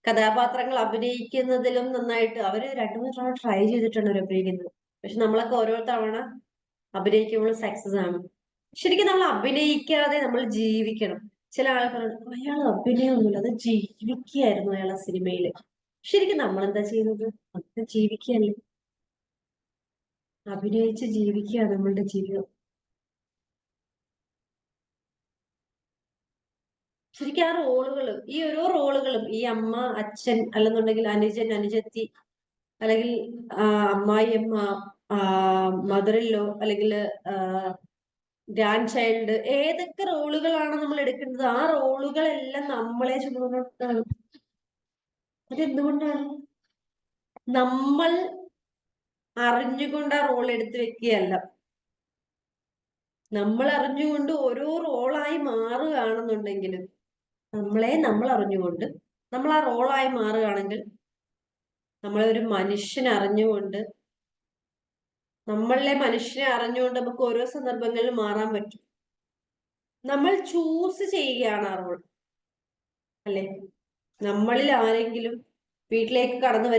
കഥാപാത്രങ്ങൾ അഭിനയിക്കുന്നതിലും നന്നായിട്ട് അവര് രണ്ടു മൂന്ന് തവണ ട്രൈ ചെയ്തിട്ടാണ് അവർ അഭിനയിക്കുന്നത്. പക്ഷെ നമ്മളൊക്കെ ഓരോ തവണ അഭിനയിക്കുമ്പോൾ സക്സസ് ആണ്. ശരിക്കും നമ്മൾ അഭിനയിക്കാതെ നമ്മൾ ജീവിക്കണം. ചില ആൾക്കാർ അയാൾ അഭിനയമൊന്നുമില്ല, അത് ജീവിക്കുകയായിരുന്നു അയാളെ സിനിമയില്. ശരിക്കും നമ്മൾ എന്താ ചെയ്യുന്നത്? അത് ജീവിക്കുകയല്ലേ, അഭിനയിച്ച് ജീവിക്കുക നമ്മളുടെ ജീവിതം. ശരിക്കും ആ റോളുകളും ഈ ഓരോ റോളുകളും ഈ അമ്മ, അച്ഛൻ, അല്ലെന്നുണ്ടെങ്കിൽ അനുജൻ, അനുജത്തി, അല്ലെങ്കിൽ അമ്മായിയമ്മ, മദറിലോ, അല്ലെങ്കിൽ ഗ്രാൻഡ് ചൈൽഡ്, ഏതൊക്കെ റോളുകളാണ് നമ്മൾ എടുക്കുന്നത് ആ റോളുകളെല്ലാം നമ്മളെ ചുമന്നുകൊണ്ടാണ്. അതെന്തുകൊണ്ടാണ്? നമ്മൾ അറിഞ്ഞുകൊണ്ട് ആ റോൾ എടുത്തു വെക്കുകയല്ല, നമ്മൾ അറിഞ്ഞുകൊണ്ട് ഓരോ റോളായി മാറുകയാണെന്നുണ്ടെങ്കിൽ, നമ്മൾ അറിഞ്ഞുകൊണ്ട് നമ്മൾ ആ റോളായി മാറുകയാണെങ്കിൽ, നമ്മളെ ഒരു മനുഷ്യനെ അറിഞ്ഞുകൊണ്ട്, നമ്മളിലെ മനുഷ്യനെ അറിഞ്ഞുകൊണ്ട് നമുക്ക് ഓരോ സന്ദർഭങ്ങളിൽ മാറാൻ പറ്റും. നമ്മൾ ചൂസ് ചെയ്യുകയാണ് ആ റോൾ, അല്ലെ? നമ്മളിൽ ആരെങ്കിലും വീട്ടിലേക്ക് കടന്നു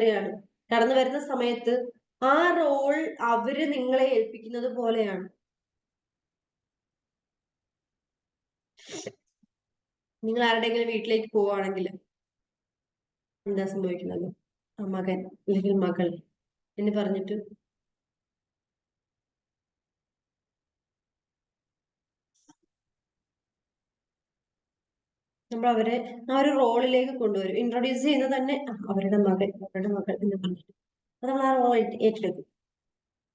വരുന്ന സമയത്ത് ആ റോൾ അവര് നിങ്ങളെ ഏൽപ്പിക്കുന്നത് പോലെയാണ്. നിങ്ങൾ ആരുടെയെങ്കിലും വീട്ടിലേക്ക് പോവുകയാണെങ്കിൽ എന്താ സംഭവിക്കുന്നത്? ആ മകൻ അല്ലെങ്കിൽ മകൾ എന്ന് പറഞ്ഞിട്ട് നമ്മൾ അവരെ ആ ഒരു റോളിലേക്ക് കൊണ്ടുവരും. ഇൻട്രൊഡ്യൂസ് ചെയ്യുന്നത് തന്നെ അവരുടെ മകൻ, അവരുടെ മകൾ എന്ന് പറഞ്ഞിട്ട് അത് നമ്മൾ ആ റോൾ ഏറ്റെടുക്കും.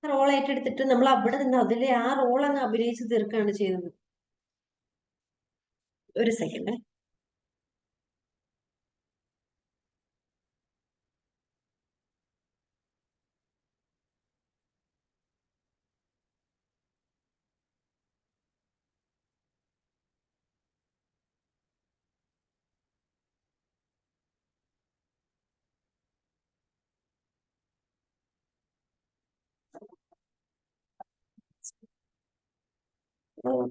ആ റോൾ ഏറ്റെടുത്തിട്ട് നമ്മൾ അവിടെ നിന്ന് അതിലെ ആ റോൾ അങ്ങ് അഭിനയിച്ച് തീർക്കുകയാണ് ചെയ്യുന്നത്. ഒരു സെക്കൻഡ്.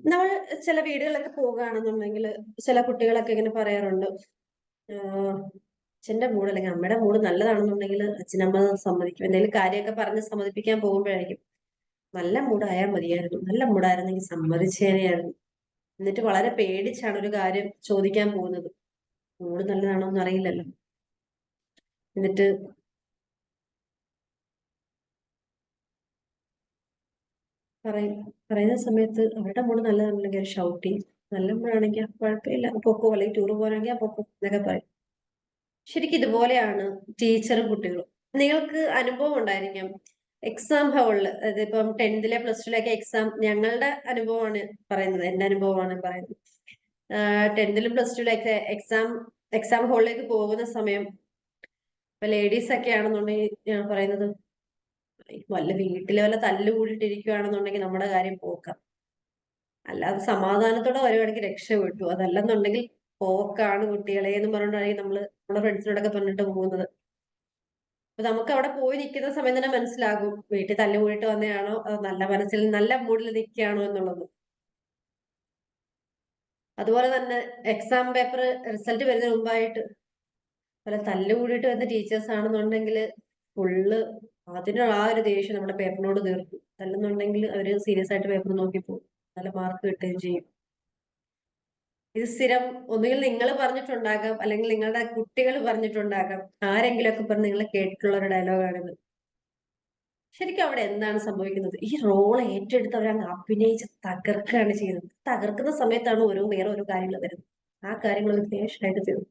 നമ്മൾ ചില വീടുകളിലൊക്കെ പോകുകയാണെന്നുണ്ടെങ്കിൽ ചില കുട്ടികളൊക്കെ ഇങ്ങനെ പറയാറുണ്ട്, അച്ഛന്റെ മൂഡ് അല്ലെങ്കിൽ അമ്മയുടെ മൂഡ് നല്ലതാണെന്നുണ്ടെങ്കിൽ അച്ഛനമ്മ സമ്മതിക്കും. എന്തെങ്കിലും കാര്യമൊക്കെ പറഞ്ഞ് സമ്മതിപ്പിക്കാൻ പോകുമ്പോഴായിരിക്കും, നല്ല മൂഡായാൽ മതിയായിരുന്നു, നല്ല മൂഡായിരുന്നെങ്കിൽ സമ്മതിച്ചേനെയായിരുന്നു. എന്നിട്ട് വളരെ പേടിച്ചാണ് ഒരു കാര്യം ചോദിക്കാൻ പോകുന്നത്. മൂഡ് നല്ലതാണോ എന്ന് അറിയില്ലല്ലോ. എന്നിട്ട് പറയും, പറയുന്ന സമയത്ത് അവരുടെ മൂഡ് നല്ലതാണെന്നുണ്ടെങ്കിൽ അവർ ഷൗട്ട് ചെയ്യും, നല്ല മൂഡാണെങ്കിൽ കുഴപ്പമില്ല പൊക്കോ, അല്ലെങ്കിൽ ടൂർ പോകാനാണെങ്കിൽ ആ പൊക്കോ എന്നൊക്കെ പറയും. ശരിക്കും ഇതുപോലെയാണ് ടീച്ചറും കുട്ടികളും. നിങ്ങൾക്ക് അനുഭവം ഉണ്ടായിരിക്കാം എക്സാം ഹാളില്, അതായത് ഇപ്പം 10th പ്ലസ് 2 എക്സാം, ഞങ്ങളുടെ അനുഭവമാണ് പറയുന്നത്, എന്റെ അനുഭവമാണ് പറയുന്നത്. 10th പ്ലസ് 2 എക്സാം ഹാളിലേക്ക് പോകുന്ന സമയം ഇപ്പൊ ലേഡീസ് ഒക്കെ ആണെന്നുണ്ടെങ്കിൽ ഞാൻ പറയുന്നത്, വല്ല വീട്ടിലെ വല്ല തല്ല് കൂടിയിട്ടിരിക്കുകയാണെന്നുണ്ടെങ്കിൽ നമ്മുടെ കാര്യം പോക്കാം. അല്ലാതെ സമാധാനത്തോടെ വരുവാണെങ്കിൽ രക്ഷപ്പെട്ടു. അതല്ലെന്നുണ്ടെങ്കിൽ പോക്കാണ് കുട്ടികളെ എന്ന് പറഞ്ഞിട്ടായിരിക്കും നമ്മുടെ ഫ്രണ്ട്സിനോടൊക്കെ പറഞ്ഞിട്ട് പോകുന്നത്. അപ്പൊ നമുക്ക് അവിടെ പോയി നിൽക്കുന്ന സമയം തന്നെ മനസ്സിലാകും വീട്ടിൽ തല്ല് കൂടിയിട്ട് വന്നതാണോ അതോ നല്ല മനസ്സിൽ നല്ല മൂഡിൽ നിൽക്കുകയാണോ എന്നുള്ളത്. അതുപോലെ തന്നെ എക്സാം പേപ്പർ റിസൾട്ട് വരുന്നതിന് മുമ്പായിട്ട് പല തല്ല് കൂടിയിട്ട് വരുന്ന ടീച്ചേഴ്സ് ആണെന്നുണ്ടെങ്കിൽ ഫുള്ള് അതിനുള്ള ആ ഒരു ദേഷ്യം നമ്മുടെ പേപ്പറിനോട് തീർക്കും. അല്ലെന്നുണ്ടെങ്കിൽ അവര് സീരിയസ് ആയിട്ട് പേപ്പർ നോക്കി പോകും, നല്ല മാർക്ക് കിട്ടുകയും ചെയ്യും. ഇത് സ്ഥിരം ഒന്നുകിൽ നിങ്ങൾ പറഞ്ഞിട്ടുണ്ടാകാം, അല്ലെങ്കിൽ നിങ്ങളുടെ കുട്ടികൾ പറഞ്ഞിട്ടുണ്ടാകാം, ആരെങ്കിലും ഒക്കെ പറഞ്ഞ് നിങ്ങൾ കേട്ടിട്ടുള്ള ഒരു ഡയലോഗാണിത്. ശരിക്കും അവിടെ എന്താണ് സംഭവിക്കുന്നത്? ഈ റോൾ ഏറ്റെടുത്ത് അവരങ്ങ് അഭിനയിച്ച് തകർക്കുകയാണ് ചെയ്യുന്നത്. തകർക്കുന്ന സമയത്താണ് വേറെ ഓരോ കാര്യങ്ങൾ വരുന്നത്. ആ കാര്യങ്ങൾ ഒരു ഫേഷനായിട്ട് തീർന്നു.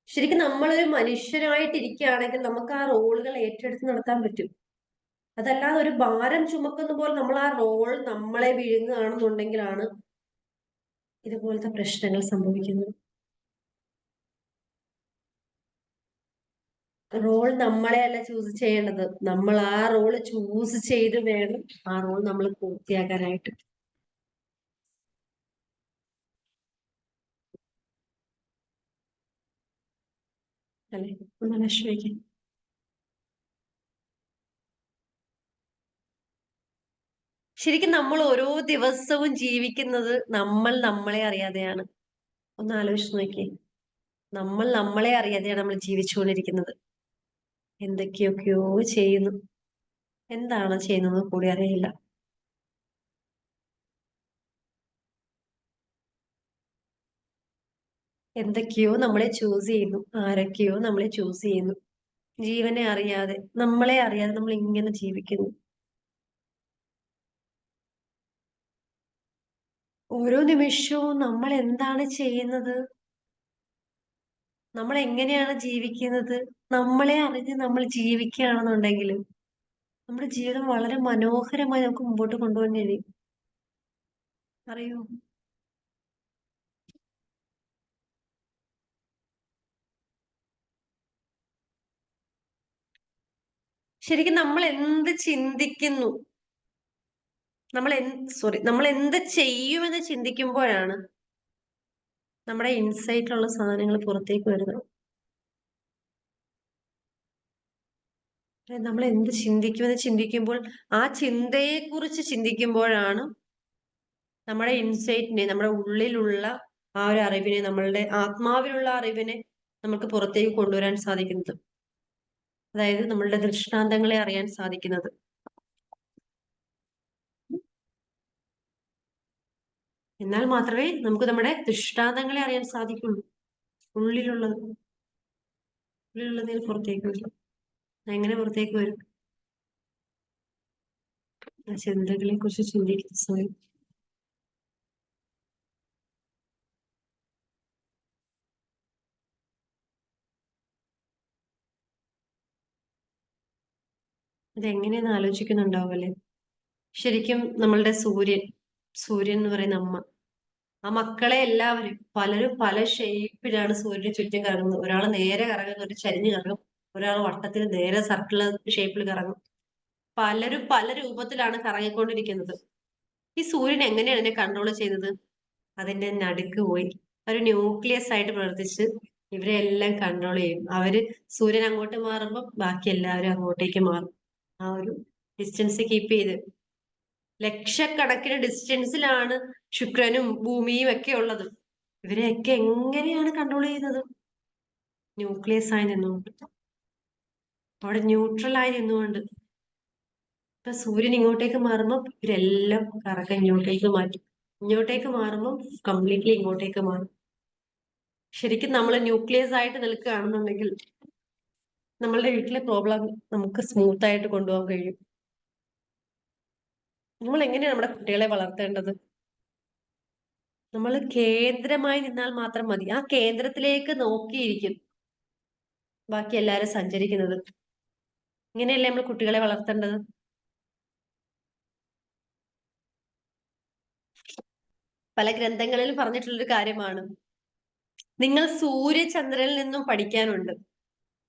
ശരിക്കും നമ്മളൊരു മനുഷ്യനായിട്ടിരിക്കുകയാണെങ്കിൽ നമുക്ക് ആ റോളുകൾ ഏറ്റെടുത്ത് നടത്താൻ പറ്റും. അതല്ലാതെ ഒരു ഭാരം ചുമക്കുന്ന പോലെ നമ്മൾ ആ റോൾ നമ്മളെ വിഴുങ്ങുകയാണെന്നുണ്ടെങ്കിലാണ് ഇതുപോലത്തെ പ്രശ്നങ്ങൾ സംഭവിക്കുന്നത്. റോൾ നമ്മളെ അല്ല ചൂസ് ചെയ്യേണ്ടത്, നമ്മൾ ആ റോൾ ചൂസ് ചെയ്ത് വേണം ആ റോൾ നമ്മൾ പൂർത്തിയാക്കാനായിട്ട്. അല്ലെ? ഒന്ന് ആശ്രയിക്കാം. ശരിക്കും നമ്മൾ ഓരോ ദിവസവും ജീവിക്കുന്നത് നമ്മൾ നമ്മളെ അറിയാതെയാണ്. ഒന്ന് ആലോചിച്ച് നോക്കിയേ. നമ്മൾ നമ്മളെ അറിയാതെയാണ് നമ്മൾ ജീവിച്ചുകൊണ്ടിരിക്കുന്നത്. എന്തൊക്കെയൊക്കെയോ ചെയ്യുന്നു. എന്താണ് ചെയ്യുന്നത് കൂടി അറിയില്ല. എന്തൊക്കെയോ നമ്മളെ ചൂസ് ചെയ്യുന്നു. ആരൊക്കെയോ നമ്മളെ ചൂസ് ചെയ്യുന്നു. ജീവനെ അറിയാതെ, നമ്മളെ അറിയാതെ നമ്മൾ ഇങ്ങനെ ജീവിക്കുന്നു. ഓരോ നിമിഷവും നമ്മൾ എന്താണ് ചെയ്യുന്നത്, നമ്മൾ എങ്ങനെയാണ് ജീവിക്കുന്നത്, നമ്മളെ അറിഞ്ഞ് നമ്മൾ ജീവിക്കുകയാണെന്നുണ്ടെങ്കിൽ നമ്മുടെ ജീവിതം വളരെ മനോഹരമായി നമുക്ക് മുമ്പോട്ട് കൊണ്ടുപോകാൻ കഴിയും. അറിയൂ. ശരിക്കും നമ്മൾ എന്ത് ചിന്തിക്കുന്നു, നമ്മൾ എന്ത് ചെയ്യുമെന്ന് ചിന്തിക്കുമ്പോഴാണ് നമ്മുടെ ഇൻസൈറ്റിലുള്ള സാധനങ്ങൾ പുറത്തേക്ക് വരുന്നത്. നമ്മൾ എന്ത് ചിന്തിക്കുമെന്ന് ചിന്തിക്കുമ്പോൾ, ആ ചിന്തയെ കുറിച്ച് ചിന്തിക്കുമ്പോഴാണ് നമ്മുടെ ഇൻസൈറ്റിനെ, നമ്മുടെ ഉള്ളിലുള്ള ആ ഒരു അറിവിനെ, നമ്മളുടെ ആത്മാവിലുള്ള അറിവിനെ നമുക്ക് പുറത്തേക്ക് കൊണ്ടുവരാൻ സാധിക്കുന്നത്. അതായത് നമ്മളുടെ ദൃഷ്ടാന്തങ്ങളെ അറിയാൻ സാധിക്കുന്നത്. എന്നാൽ മാത്രമേ നമുക്ക് നമ്മുടെ ദൃഷ്ടാന്തങ്ങളെ അറിയാൻ സാധിക്കുള്ളൂ. ഉള്ളിലുള്ളത് ഉള്ളിലുള്ളതിന് പുറത്തേക്ക് വരും. എങ്ങനെ പുറത്തേക്ക് വരും? ആ ചിന്തകളെ കുറിച്ച് ചിന്തിക്കുന്ന സമയം അതെങ്ങനെയെന്ന് ആലോചിക്കുന്നുണ്ടാവും അല്ലെ? ശരിക്കും നമ്മളുടെ സൂര്യൻ എന്ന് പറയുന്ന അമ്മ, ആ മക്കളെ എല്ലാവരും, പലരും പല ഷേപ്പിലാണ് സൂര്യന് ചുറ്റും കറങ്ങുന്നത്. ഒരാൾ നേരെ കറങ്ങും, ഒരു ചരിഞ്ഞ് കറങ്ങും, ഒരാൾ വട്ടത്തിൽ നേരെ സർക്കിൾ ഷേപ്പിൽ കറങ്ങും. പലരും പല രൂപത്തിലാണ് കറങ്ങിക്കൊണ്ടിരിക്കുന്നത്. ഈ സൂര്യൻ എങ്ങനെയാണ് ഇതിനെ കൺട്രോൾ ചെയ്തത്? അതിന്റെ നടുക്ക് പോയി ഒരു ന്യൂക്ലിയസ് ആയിട്ട് പ്രവർത്തിച്ച് ഇവരെ എല്ലാം കൺട്രോൾ ചെയ്യും. സൂര്യൻ അങ്ങോട്ട് മാറുമ്പോൾ ബാക്കി എല്ലാവരും അങ്ങോട്ടേക്ക് മാറും. ആ ഒരു ഡിസ്റ്റൻസ് കീപ്പ് ചെയ്ത് ലക്ഷക്കണക്കിന് ഡിസ്റ്റൻസിലാണ് ശുക്രനും ഭൂമിയും ഒക്കെ ഉള്ളത്. ഇവരെയൊക്കെ എങ്ങനെയാണ് കൺട്രോൾ ചെയ്യുന്നത്? ന്യൂക്ലിയസ് ആയി നിന്നുകൊണ്ട്, അവിടെ ന്യൂട്രൽ ആയി നിന്നുകൊണ്ട്. ഇപ്പൊ സൂര്യൻ ഇങ്ങോട്ടേക്ക് മാറുമ്പോൾ ഇവരെല്ലാം കറക്കം ഇങ്ങോട്ടേക്ക് മാറ്റും. ഇങ്ങോട്ടേക്ക് മാറുമ്പോൾ കംപ്ലീറ്റ്ലി ഇങ്ങോട്ടേക്ക് മാറും. ശരിക്കും നമ്മൾ ന്യൂക്ലിയസ് ആയിട്ട് നിൽക്കുകയാണെന്നുണ്ടെങ്കിൽ നമ്മളുടെ വീട്ടിലെ പ്രോബ്ലം നമുക്ക് സ്മൂത്ത് ആയിട്ട് കൊണ്ടുപോകാൻ കഴിയും. നമ്മൾ എങ്ങനെയാണ് നമ്മുടെ കുട്ടികളെ വളർത്തേണ്ടത്? നമ്മൾ കേന്ദ്രമായി നിന്നാൽ മാത്രം മതി. ആ കേന്ദ്രത്തിലേക്ക് നോക്കിയിരിക്കും ബാക്കി എല്ലാരും സഞ്ചരിക്കുന്നത്. ഇങ്ങനെയല്ലേ നമ്മൾ കുട്ടികളെ വളർത്തേണ്ടത്? പല ഗ്രന്ഥങ്ങളിലും പറഞ്ഞിട്ടുള്ളൊരു കാര്യമാണ്, നിങ്ങൾ സൂര്യചന്ദ്രനിൽ നിന്നും പഠിക്കാനുണ്ട്,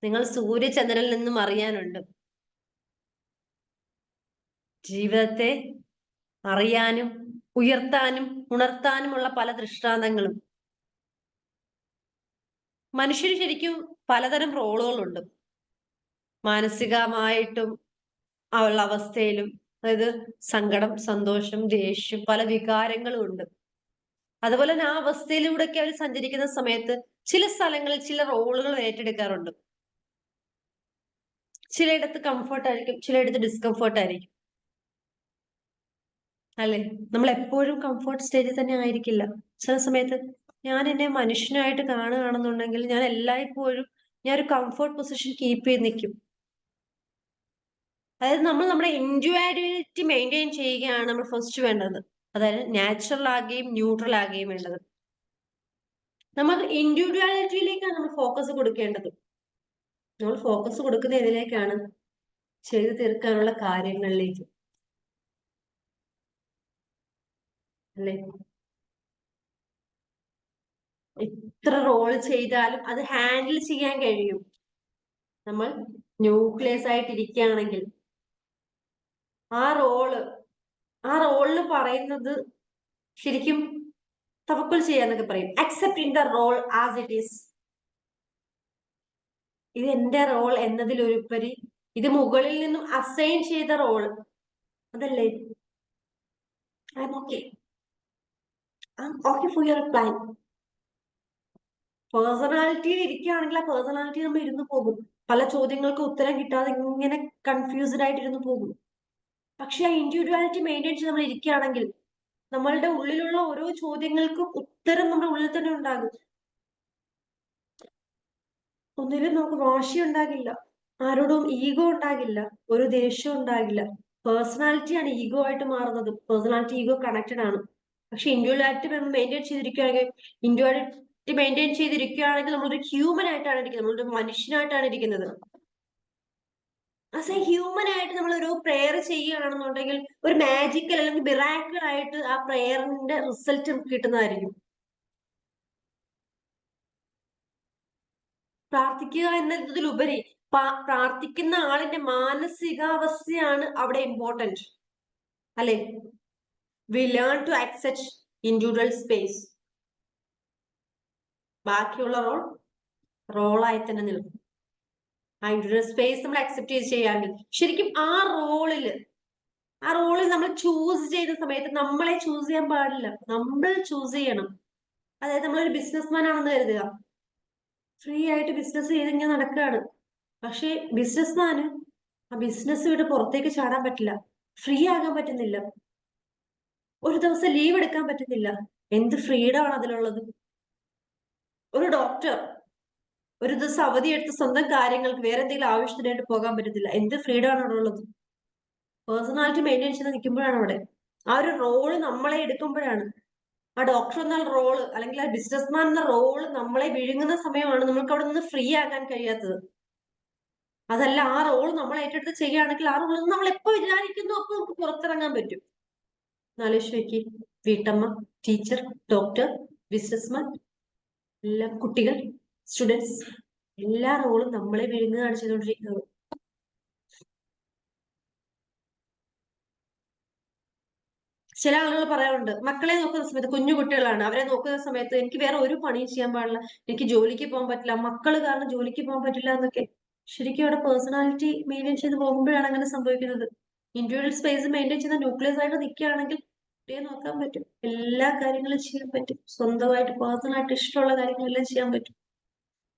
നിങ്ങൾ സൂര്യചന്ദ്രനിൽ നിന്നും അറിയാനുണ്ട്. ജീവിതത്തെ അറിയാനും ഉയർത്താനും ഉണർത്താനുമുള്ള പല ദൃഷ്ടാന്തങ്ങളും. മനുഷ്യന് ശരിക്കും പലതരം റോളുകളുണ്ട്. മാനസികമായിട്ടും ഉള്ള അവസ്ഥയിലും, അതായത് സങ്കടം, സന്തോഷം, ദേഷ്യം, പല വികാരങ്ങളും ഉണ്ട്. അതുപോലെ തന്നെ ആ അവസ്ഥയിലൂടെയൊക്കെ അവർ സഞ്ചരിക്കുന്ന സമയത്ത് ചില സ്ഥലങ്ങളിൽ ചില റോളുകൾ ഏറ്റെടുക്കാറുണ്ട്. ചിലയിടത്ത് കംഫർട്ട് ആയിരിക്കും, ചിലയിടത്ത് ഡിസ്കംഫർട്ട് ആയിരിക്കും. അല്ലെ? നമ്മൾ എപ്പോഴും കംഫർട്ട് സ്റ്റേജിൽ തന്നെ ആയിരിക്കില്ല. ചില സമയത്ത് ഞാൻ എന്നെ മനുഷ്യനായിട്ട് കാണുകയാണെന്നുണ്ടെങ്കിൽ ഞാൻ എല്ലായ്പ്പോഴും ഞാൻ ഒരു കംഫർട്ട് പൊസിഷൻ കീപ്പ് ചെയ്ത് നിൽക്കും. അതായത് നമ്മൾ നമ്മുടെ ഇൻഡിവിജ്വാലിറ്റി മെയിൻറ്റെയിൻ ചെയ്യുകയാണ് നമ്മൾ ഫസ്റ്റ് വേണ്ടത്. അതായത് നാച്ചുറൽ ആകുകയും ന്യൂട്രൽ ആകുകയും വേണ്ടത്. നമ്മൾ ഇൻഡിവിജ്വാലിറ്റിയിലേക്കാണ് നമ്മൾ ഫോക്കസ് കൊടുക്കേണ്ടത്. നമ്മൾ ഫോക്കസ് കൊടുക്കുന്ന ഇതിലേക്കാണ്? ചെയ്തു തീർക്കാനുള്ള കാര്യങ്ങളിലേക്ക്, അല്ലെ? എത്ര റോൾ ചെയ്താലും അത് ഹാൻഡിൽ ചെയ്യാൻ കഴിയും നമ്മൾ ന്യൂക്ലിയസ് ആയിട്ട് ഇരിക്കുകയാണെങ്കിൽ. ആ റോള് ആ റോളിന് പറയുന്നത് ശരിക്കും തവക്കുൽ ചെയ്യാന്നൊക്കെ പറയും. Accept in the role as it is. ഇത് എന്റെ റോൾ എന്നതിലുപരി ഇത് മുകളിൽ നിന്നും അസൈൻ ചെയ്ത റോൾ, അതല്ലേ? I'm okay. I'm okay for your reply. Personality ഇരിക്കുകയാണെങ്കിൽ ആ പേഴ്സണാലിറ്റി നമ്മൾ ഇരുന്ന് പോകും. പല ചോദ്യങ്ങൾക്ക് ഉത്തരം കിട്ടാതെ ഇങ്ങനെ കൺഫ്യൂസ്ഡ് ആയിട്ട് ഇരുന്ന് പോകും. പക്ഷെ ആ ഇൻഡിവിജ്വാലിറ്റി മെയിൻറ്റെയിൻ ചെയ്ത് നമ്മൾ ഇരിക്കുകയാണെങ്കിൽ നമ്മളുടെ ഉള്ളിലുള്ള ഓരോ ചോദ്യങ്ങൾക്കും ഉത്തരം നമ്മുടെ ഉള്ളിൽ തന്നെ ഉണ്ടാകും. ഒന്നിലും നമുക്ക് വാശി ഉണ്ടാകില്ല, ആരോടും ഈഗോ ഉണ്ടാകില്ല, ഒരു ദേഷ്യം ഉണ്ടാകില്ല. പേഴ്സണാലിറ്റിയാണ് ഈഗോ ആയിട്ട് മാറുന്നത്. പേഴ്സണാലിറ്റി ഈഗോ കണക്റ്റഡ് ആണ്. പക്ഷെ ഇൻഡിവിജ്വാലിറ്റി മെയിൻറ്റെയിൻ ചെയ്തിരിക്കുകയാണെങ്കിൽ ഇൻഡിവിജ്വാലിറ്റി മെയിൻറ്റെയിൻ ചെയ്തിരിക്കുകയാണെങ്കിൽ നമ്മളൊരു ഹ്യൂമൻ ആയിട്ടാണ് ഇരിക്കുന്നത്, നമ്മളൊരു മനുഷ്യനായിട്ടാണ് ഇരിക്കുന്നത്. ആസ് എ ഹ്യൂമൻ ആയിട്ട് നമ്മൾ ഒരു പ്രെയർ ചെയ്യുകയാണെന്നുണ്ടെങ്കിൽ ഒരു മാജിക്കൽ അല്ലെങ്കിൽ മിറാക്കിൾ ആയിട്ട് ആ പ്രെയറിന്റെ റിസൾട്ട് നമുക്ക് കിട്ടുന്നതായിരിക്കും. പ്രാർത്ഥിക്കുക എന്നതിലുപരി പ്രാർത്ഥിക്കുന്ന ആളിന്റെ മാനസികാവസ്ഥയാണ് അവിടെ ഇമ്പോർട്ടന്റ്, അല്ലെ? We learn to accept individual space. ബാക്കിയുള്ള റോളായി തന്നെ നിൽക്കും. ആ ഇൻഡിവിജ്വൽ സ്പേസ് നമ്മൾ അക്സെപ്റ്റ് ചെയ്യാണ്ട് ശരിക്കും ആ റോളിൽ നമ്മൾ ചൂസ് ചെയ്യുന്ന സമയത്ത് നമ്മളെ ചൂസ് ചെയ്യാൻ പാടില്ല, നമ്മൾ ചൂസ് ചെയ്യണം. അതായത് നമ്മളൊരു ബിസിനസ്മാൻ ആണെന്ന് കരുതുക, ഫ്രീ ആയിട്ട് ബിസിനസ് ചെയ്തിങ്ങനെ നടക്കുകയാണ്. പക്ഷെ ബിസിനസ്മാന് ആ ബിസിനസ് വിട്ട് പുറത്തേക്ക് ചാടാൻ പറ്റില്ല, ഫ്രീ ആകാൻ പറ്റുന്നില്ല, ഒരു ദിവസം ലീവ് എടുക്കാൻ പറ്റുന്നില്ല. എന്ത് ഫ്രീഡം ആണ് അതിലുള്ളത്? ഒരു ഡോക്ടർ ഒരു ദിവസം അവധി എടുത്ത് സ്വന്തം കാര്യങ്ങൾക്ക് വേറെ എന്തെങ്കിലും ആവശ്യത്തിനായിട്ട് പോകാൻ പറ്റത്തില്ല. എന്ത് ഫ്രീഡം ആണ് അവിടെ ഉള്ളത്? പേഴ്സണാലിറ്റി മെയിൻറ്റെയിൻ ചെയ്ത് നിൽക്കുമ്പോഴാണ് അവിടെ ആ ഒരു റോള് നമ്മളെ എടുക്കുമ്പോഴാണ്, ആ ഡോക്ടർ എന്ന റോള് അല്ലെങ്കിൽ ആ ബിസിനസ്മാൻ എന്ന റോള് നമ്മളെ വിഴുങ്ങുന്ന സമയമാണ് നമ്മൾക്ക് അവിടെ നിന്ന് ഫ്രീ ആകാൻ കഴിയാത്തത്. അതല്ല, ആ റോൾ നമ്മൾ ഏറ്റെടുത്ത് ചെയ്യുകയാണെങ്കിൽ ആ റോളിൽ നമ്മൾ എപ്പോ വിചാരിക്കുന്നു അപ്പൊ നമുക്ക് പുറത്തിറങ്ങാൻ പറ്റും. ആലോചിച്ച് വീട്ടമ്മ, ടീച്ചർ, ഡോക്ടർ, ബിസിനസ്മാൻ, എല്ലാം കുട്ടികൾ, സ്റ്റുഡൻസ്, എല്ലാ റോളും നമ്മളെ വിഴുങ്ങുകയാണ് ചെയ്തുകൊണ്ടിരിക്കുന്നത്. ചില ആളുകൾ പറയാറുണ്ട്, മക്കളെ നോക്കുന്ന സമയത്ത്, കുഞ്ഞു കുട്ടികളാണ്, അവരെ നോക്കുന്ന സമയത്ത് എനിക്ക് വേറെ ഒരു പണിയും ചെയ്യാൻ പാടില്ല, എനിക്ക് ജോലിക്ക് പോകാൻ പറ്റില്ല, മക്കള് കാരണം ജോലിക്ക് പോകാൻ പറ്റില്ല എന്നൊക്കെ. ശരിക്കും അവിടെ പേഴ്സണാലിറ്റി മെയിൻറ്റെയിൻ ചെയ്ത് പോകുമ്പോഴാണ് അങ്ങനെ സംഭവിക്കുന്നത്. ഇൻഡിവിജ്വൽ സ്പേസ് മെയിൻറ്റെയിൻ ചെയ്ത ന്യൂക്ലിയസ് ആയിട്ട് നിൽക്കുകയാണെങ്കിൽ കുട്ടിയെ നോക്കാൻ പറ്റും, എല്ലാ കാര്യങ്ങളും ചെയ്യാൻ പറ്റും, സ്വന്തമായിട്ട് പേഴ്സണലായിട്ട് ഇഷ്ടമുള്ള കാര്യങ്ങളെല്ലാം ചെയ്യാൻ പറ്റും.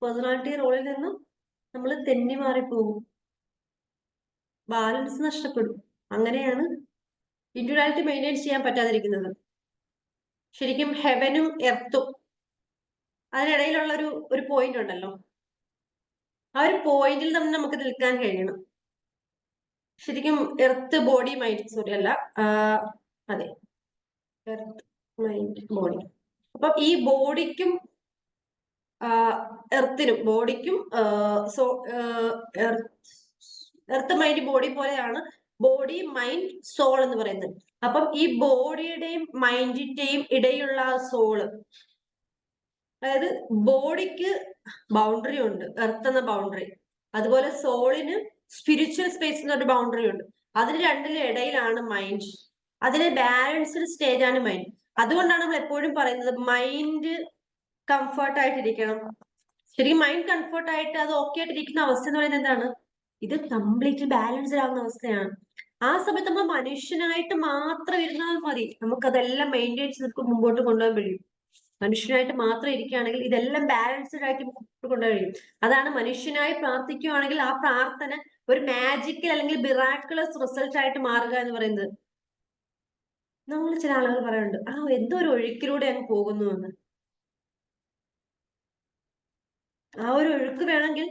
പേഴ്സണാലിറ്റി റോളിൽ നിന്നും നമ്മൾ തെന്നി മാറിപ്പോകും, ബാലൻസ് നഷ്ടപ്പെടും. അങ്ങനെയാണ് ഇൻഡിവിജ്വാലിറ്റി മെയിൻറ്റെയിൻ ചെയ്യാൻ പറ്റാതിരിക്കുന്നത്. ശരിക്കും ഹെവനും എർത്തും അതിനിടയിലുള്ള ഒരു പോയിന്റ് ഉണ്ടല്ലോ, ആ ഒരു പോയിന്റിൽ തന്നെ നമുക്ക് നിൽക്കാൻ കഴിയണം. ശരിക്കും എർത്ത് ബോഡി മൈൻഡ്, സോറി അല്ല, അതെ, എർത്ത് മൈൻഡ് ബോഡി. അപ്പൊ ഈ ബോഡിക്കും എർത്തിനും, ബോഡിക്കും എർത്ത് മൈൻഡ് ബോഡി പോലെയാണ് ബോഡി മൈൻഡ് സോൾ എന്ന് പറയുന്നത്. അപ്പം ഈ ബോഡിയുടെയും മൈൻഡിന്റെയും ഇടയിലുള്ള ആ സോള്, അതായത് ബോഡിക്ക് ബൗണ്ടറി ഉണ്ട്, എർത്ത് എന്ന ബൗണ്ടറി, അതുപോലെ സോളിന് സ്പിരിച്വൽ സ്പേസ് എന്നൊരു ബൗണ്ടറി ഉണ്ട്. അതിന് രണ്ടിനും ഇടയിലാണ് മൈൻഡ്. അതിന് ബാലൻസ്ഡ് സ്റ്റേജ് ആണ് മൈൻഡ്. അതുകൊണ്ടാണ് നമ്മൾ എപ്പോഴും പറയുന്നത് മൈൻഡ് കംഫർട്ട് ആയിട്ടിരിക്കണം. ശരിക്കും മൈൻഡ് കംഫർട്ട് ആയിട്ട് അത് ഓക്കെ ആയിട്ടിരിക്കുന്ന അവസ്ഥ എന്ന് പറയുന്നത് എന്താണ്? ഇത് കംപ്ലീറ്റ് ബാലൻസ്ഡ് ആവുന്ന അവസ്ഥയാണ്. ആ സമയത്ത് നമ്മൾ മനുഷ്യനായിട്ട് മാത്രം ഇരുന്നാൽ മതി, നമുക്കതെല്ലാം മെയിൻറ്റെയിൻ ചെയ്ത് മുമ്പോട്ട് കൊണ്ടുപോകാൻ കഴിയും. മനുഷ്യനായിട്ട് മാത്രം ഇരിക്കുകയാണെങ്കിൽ ഇതെല്ലാം ബാലൻസ്ഡ് ആയിട്ട് കൊണ്ടുപോകാൻ കഴിയും. അതാണ് മനുഷ്യനായി പ്രാർത്ഥിക്കുകയാണെങ്കിൽ ആ പ്രാർത്ഥന ഒരു മാജിക്കൽ അല്ലെങ്കിൽ മിറാക്കുലസ് റിസൾട്ട് ആയിട്ട് മാറുക എന്ന് പറയുന്നത്. നമ്മൾ ചില ആളുകൾ പറയുന്നുണ്ട്, എന്തോ ഒരു ഒഴുക്കിലൂടെ അങ്ങ് പോകുന്നു എന്ന്. ആ ഒരു ഒഴുക്ക് വേണമെങ്കിൽ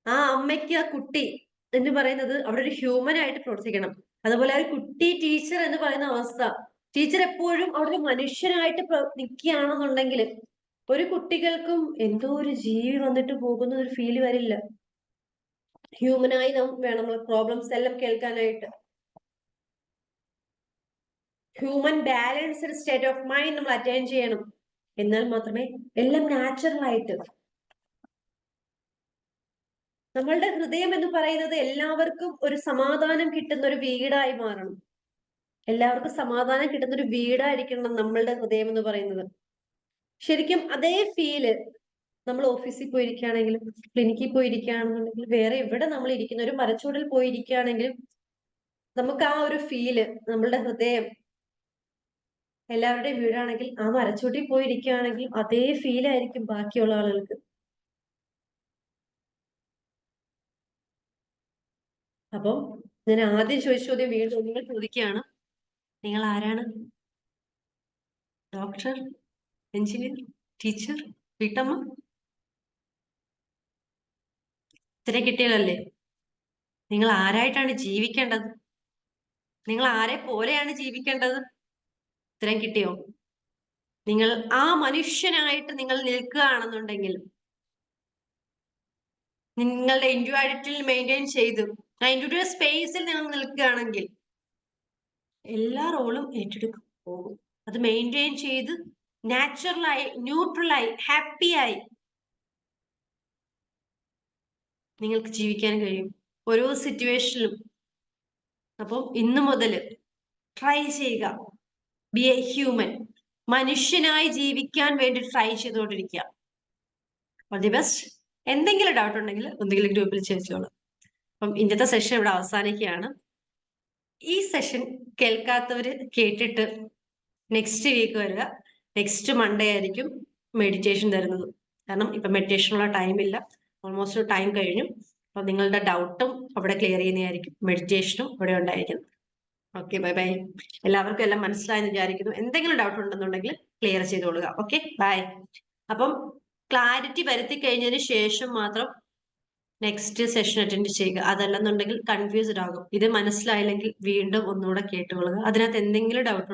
ആ അമ്മയ്ക്ക് ആ കുട്ടി എന്ന് പറയുന്നത് അവിടെ ഒരു ഹ്യൂമൻ ആയിട്ട് പ്രവർത്തിക്കണം. അതുപോലെ ഒരു കുട്ടി ടീച്ചർ എന്ന് പറയുന്ന അവസ്ഥ, ടീച്ചർ എപ്പോഴും അവിടെ ഒരു മനുഷ്യനായിട്ട് നിൽക്കുകയാണെന്നുണ്ടെങ്കിൽ ഒരു കുട്ടികൾക്കും എന്തോ ഒരു ജീവി വന്നിട്ട് പോകുന്ന ഒരു ഫീല് വരില്ല. ഹ്യൂമനായി വേണം പ്രോബ്ലംസ് എല്ലാം കേൾക്കാനായിട്ട്. Human balanced state of mind നമ്മൾ അറ്റൈൻ ചെയ്യണം. എന്നാൽ മാത്രമേ എല്ലാം നാച്ചുറൽ ആയിട്ട്. നമ്മളുടെ ഹൃദയം എന്ന് പറയുന്നത് എല്ലാവർക്കും ഒരു സമാധാനം കിട്ടുന്ന ഒരു വീടായി മാറണം. എല്ലാവർക്കും സമാധാനം കിട്ടുന്ന ഒരു വീടായിരിക്കണം നമ്മളുടെ ഹൃദയം എന്ന് പറയുന്നത്. ശരിക്കും അതേ ഫീല് നമ്മൾ ഓഫീസിൽ പോയിരിക്കുകയാണെങ്കിലും ക്ലിനിക്കിൽ പോയിരിക്കുകയാണെന്നുണ്ടെങ്കിൽ വേറെ എവിടെ നമ്മൾ ഇരിക്കുന്ന ഒരു മരച്ചൂടിൽ പോയിരിക്കുകയാണെങ്കിലും നമുക്ക് ആ ഒരു ഫീല് നമ്മളുടെ ഹൃദയം എല്ലാവരുടെയും വീടാണെങ്കിൽ ആ മരച്ചോട്ടിൽ പോയി ഇരിക്കുകയാണെങ്കിൽ അതേ ഫീൽ ആയിരിക്കും ബാക്കിയുള്ള ആളുകൾക്ക്. അപ്പം ഞാൻ ആദ്യം ചോദിച്ച ചോദ്യം വീണ്ടും നിങ്ങൾ ചോദിക്കുകയാണ്, നിങ്ങൾ ആരാണ്? ഡോക്ടർ, എഞ്ചിനീയർ, ടീച്ചർ, വീട്ടമ്മ? ഇത്ര കിട്ടിയതല്ലേ? നിങ്ങൾ ആരായിട്ടാണ് ജീവിക്കേണ്ടത്? നിങ്ങൾ ആരെ പോലെയാണ് ജീവിക്കേണ്ടത്? ഇത്രയും കിട്ടിയോ? നിങ്ങൾ ആ മനുഷ്യനായിട്ട് നിങ്ങൾ നിൽക്കുകയാണെന്നുണ്ടെങ്കിൽ, നിങ്ങളുടെ ഇൻഡിവിജ്വാലിറ്റി മെയിൻറ്റെയിൻ ചെയ്ത് ആ ഇൻഡിവിജ്വൽ സ്പേസിൽ നിങ്ങൾ നിൽക്കുകയാണെങ്കിൽ എല്ലാ റോളും ഏറ്റെടുക്കും പോകും. അത് മെയിൻറ്റെയിൻ ചെയ്ത് നാച്ചുറലായി, ന്യൂട്രലായി, ഹാപ്പിയായി നിങ്ങൾക്ക് ജീവിക്കാൻ കഴിയും ഓരോ സിറ്റുവേഷനിലും. അപ്പം ഇന്നു മുതൽ ട്രൈ ചെയ്യുക, ബി എ ഹ്യൂമൻ, മനുഷ്യനായി ജീവിക്കാൻ വേണ്ടി ട്രൈ ചെയ്തുകൊണ്ടിരിക്കുക. All the best. എന്തെങ്കിലും ഡൗട്ട് ഉണ്ടെങ്കിൽ എന്തെങ്കിലും ഗ്രൂപ്പിൽ ചോദിച്ചോളൂ. അപ്പം ഇന്നത്തെ സെഷൻ ഇവിടെ അവസാനിക്കുകയാണ്. ഈ സെഷൻ കേൾക്കാത്തവര് കേട്ടിട്ട് നെക്സ്റ്റ് വീക്ക് വരിക. നെക്സ്റ്റ് മൺഡേ ആയിരിക്കും മെഡിറ്റേഷൻ തരുന്നത്. കാരണം ഇപ്പൊ മെഡിറ്റേഷനുള്ള ടൈമില്ല, ഓൾമോസ്റ്റ് ടൈം കഴിഞ്ഞു. അപ്പൊ നിങ്ങളുടെ ഡൗട്ടും അവിടെ ക്ലിയർ ചെയ്യുന്നതായിരിക്കും, മെഡിറ്റേഷനും ഇവിടെ ഉണ്ടായിരിക്കും. Okay, bye bye. എല്ലാവർക്കും എല്ലാം മനസ്സിലായെന്ന് വിചാരിക്കുന്നു. എന്തെങ്കിലും ഡൗട്ട് ഉണ്ടെന്നുണ്ടെങ്കിൽ ക്ലിയർ ചെയ്തോളുക. Okay, bye. അപ്പം ക്ലാരിറ്റി വരുത്തി കഴിഞ്ഞതിന് ശേഷം മാത്രം നെക്സ്റ്റ് സെഷൻ അറ്റൻഡ് ചെയ്യുക. അതല്ലെന്നുണ്ടെങ്കിൽ കൺഫ്യൂസ്ഡ് ആകും. ഇത് മനസ്സിലായില്ലെങ്കിൽ വീണ്ടും ഒന്നുകൂടെ കേട്ടുകൊള്ളുക. അതിനകത്ത് എന്തെങ്കിലും ഡൗട്ട്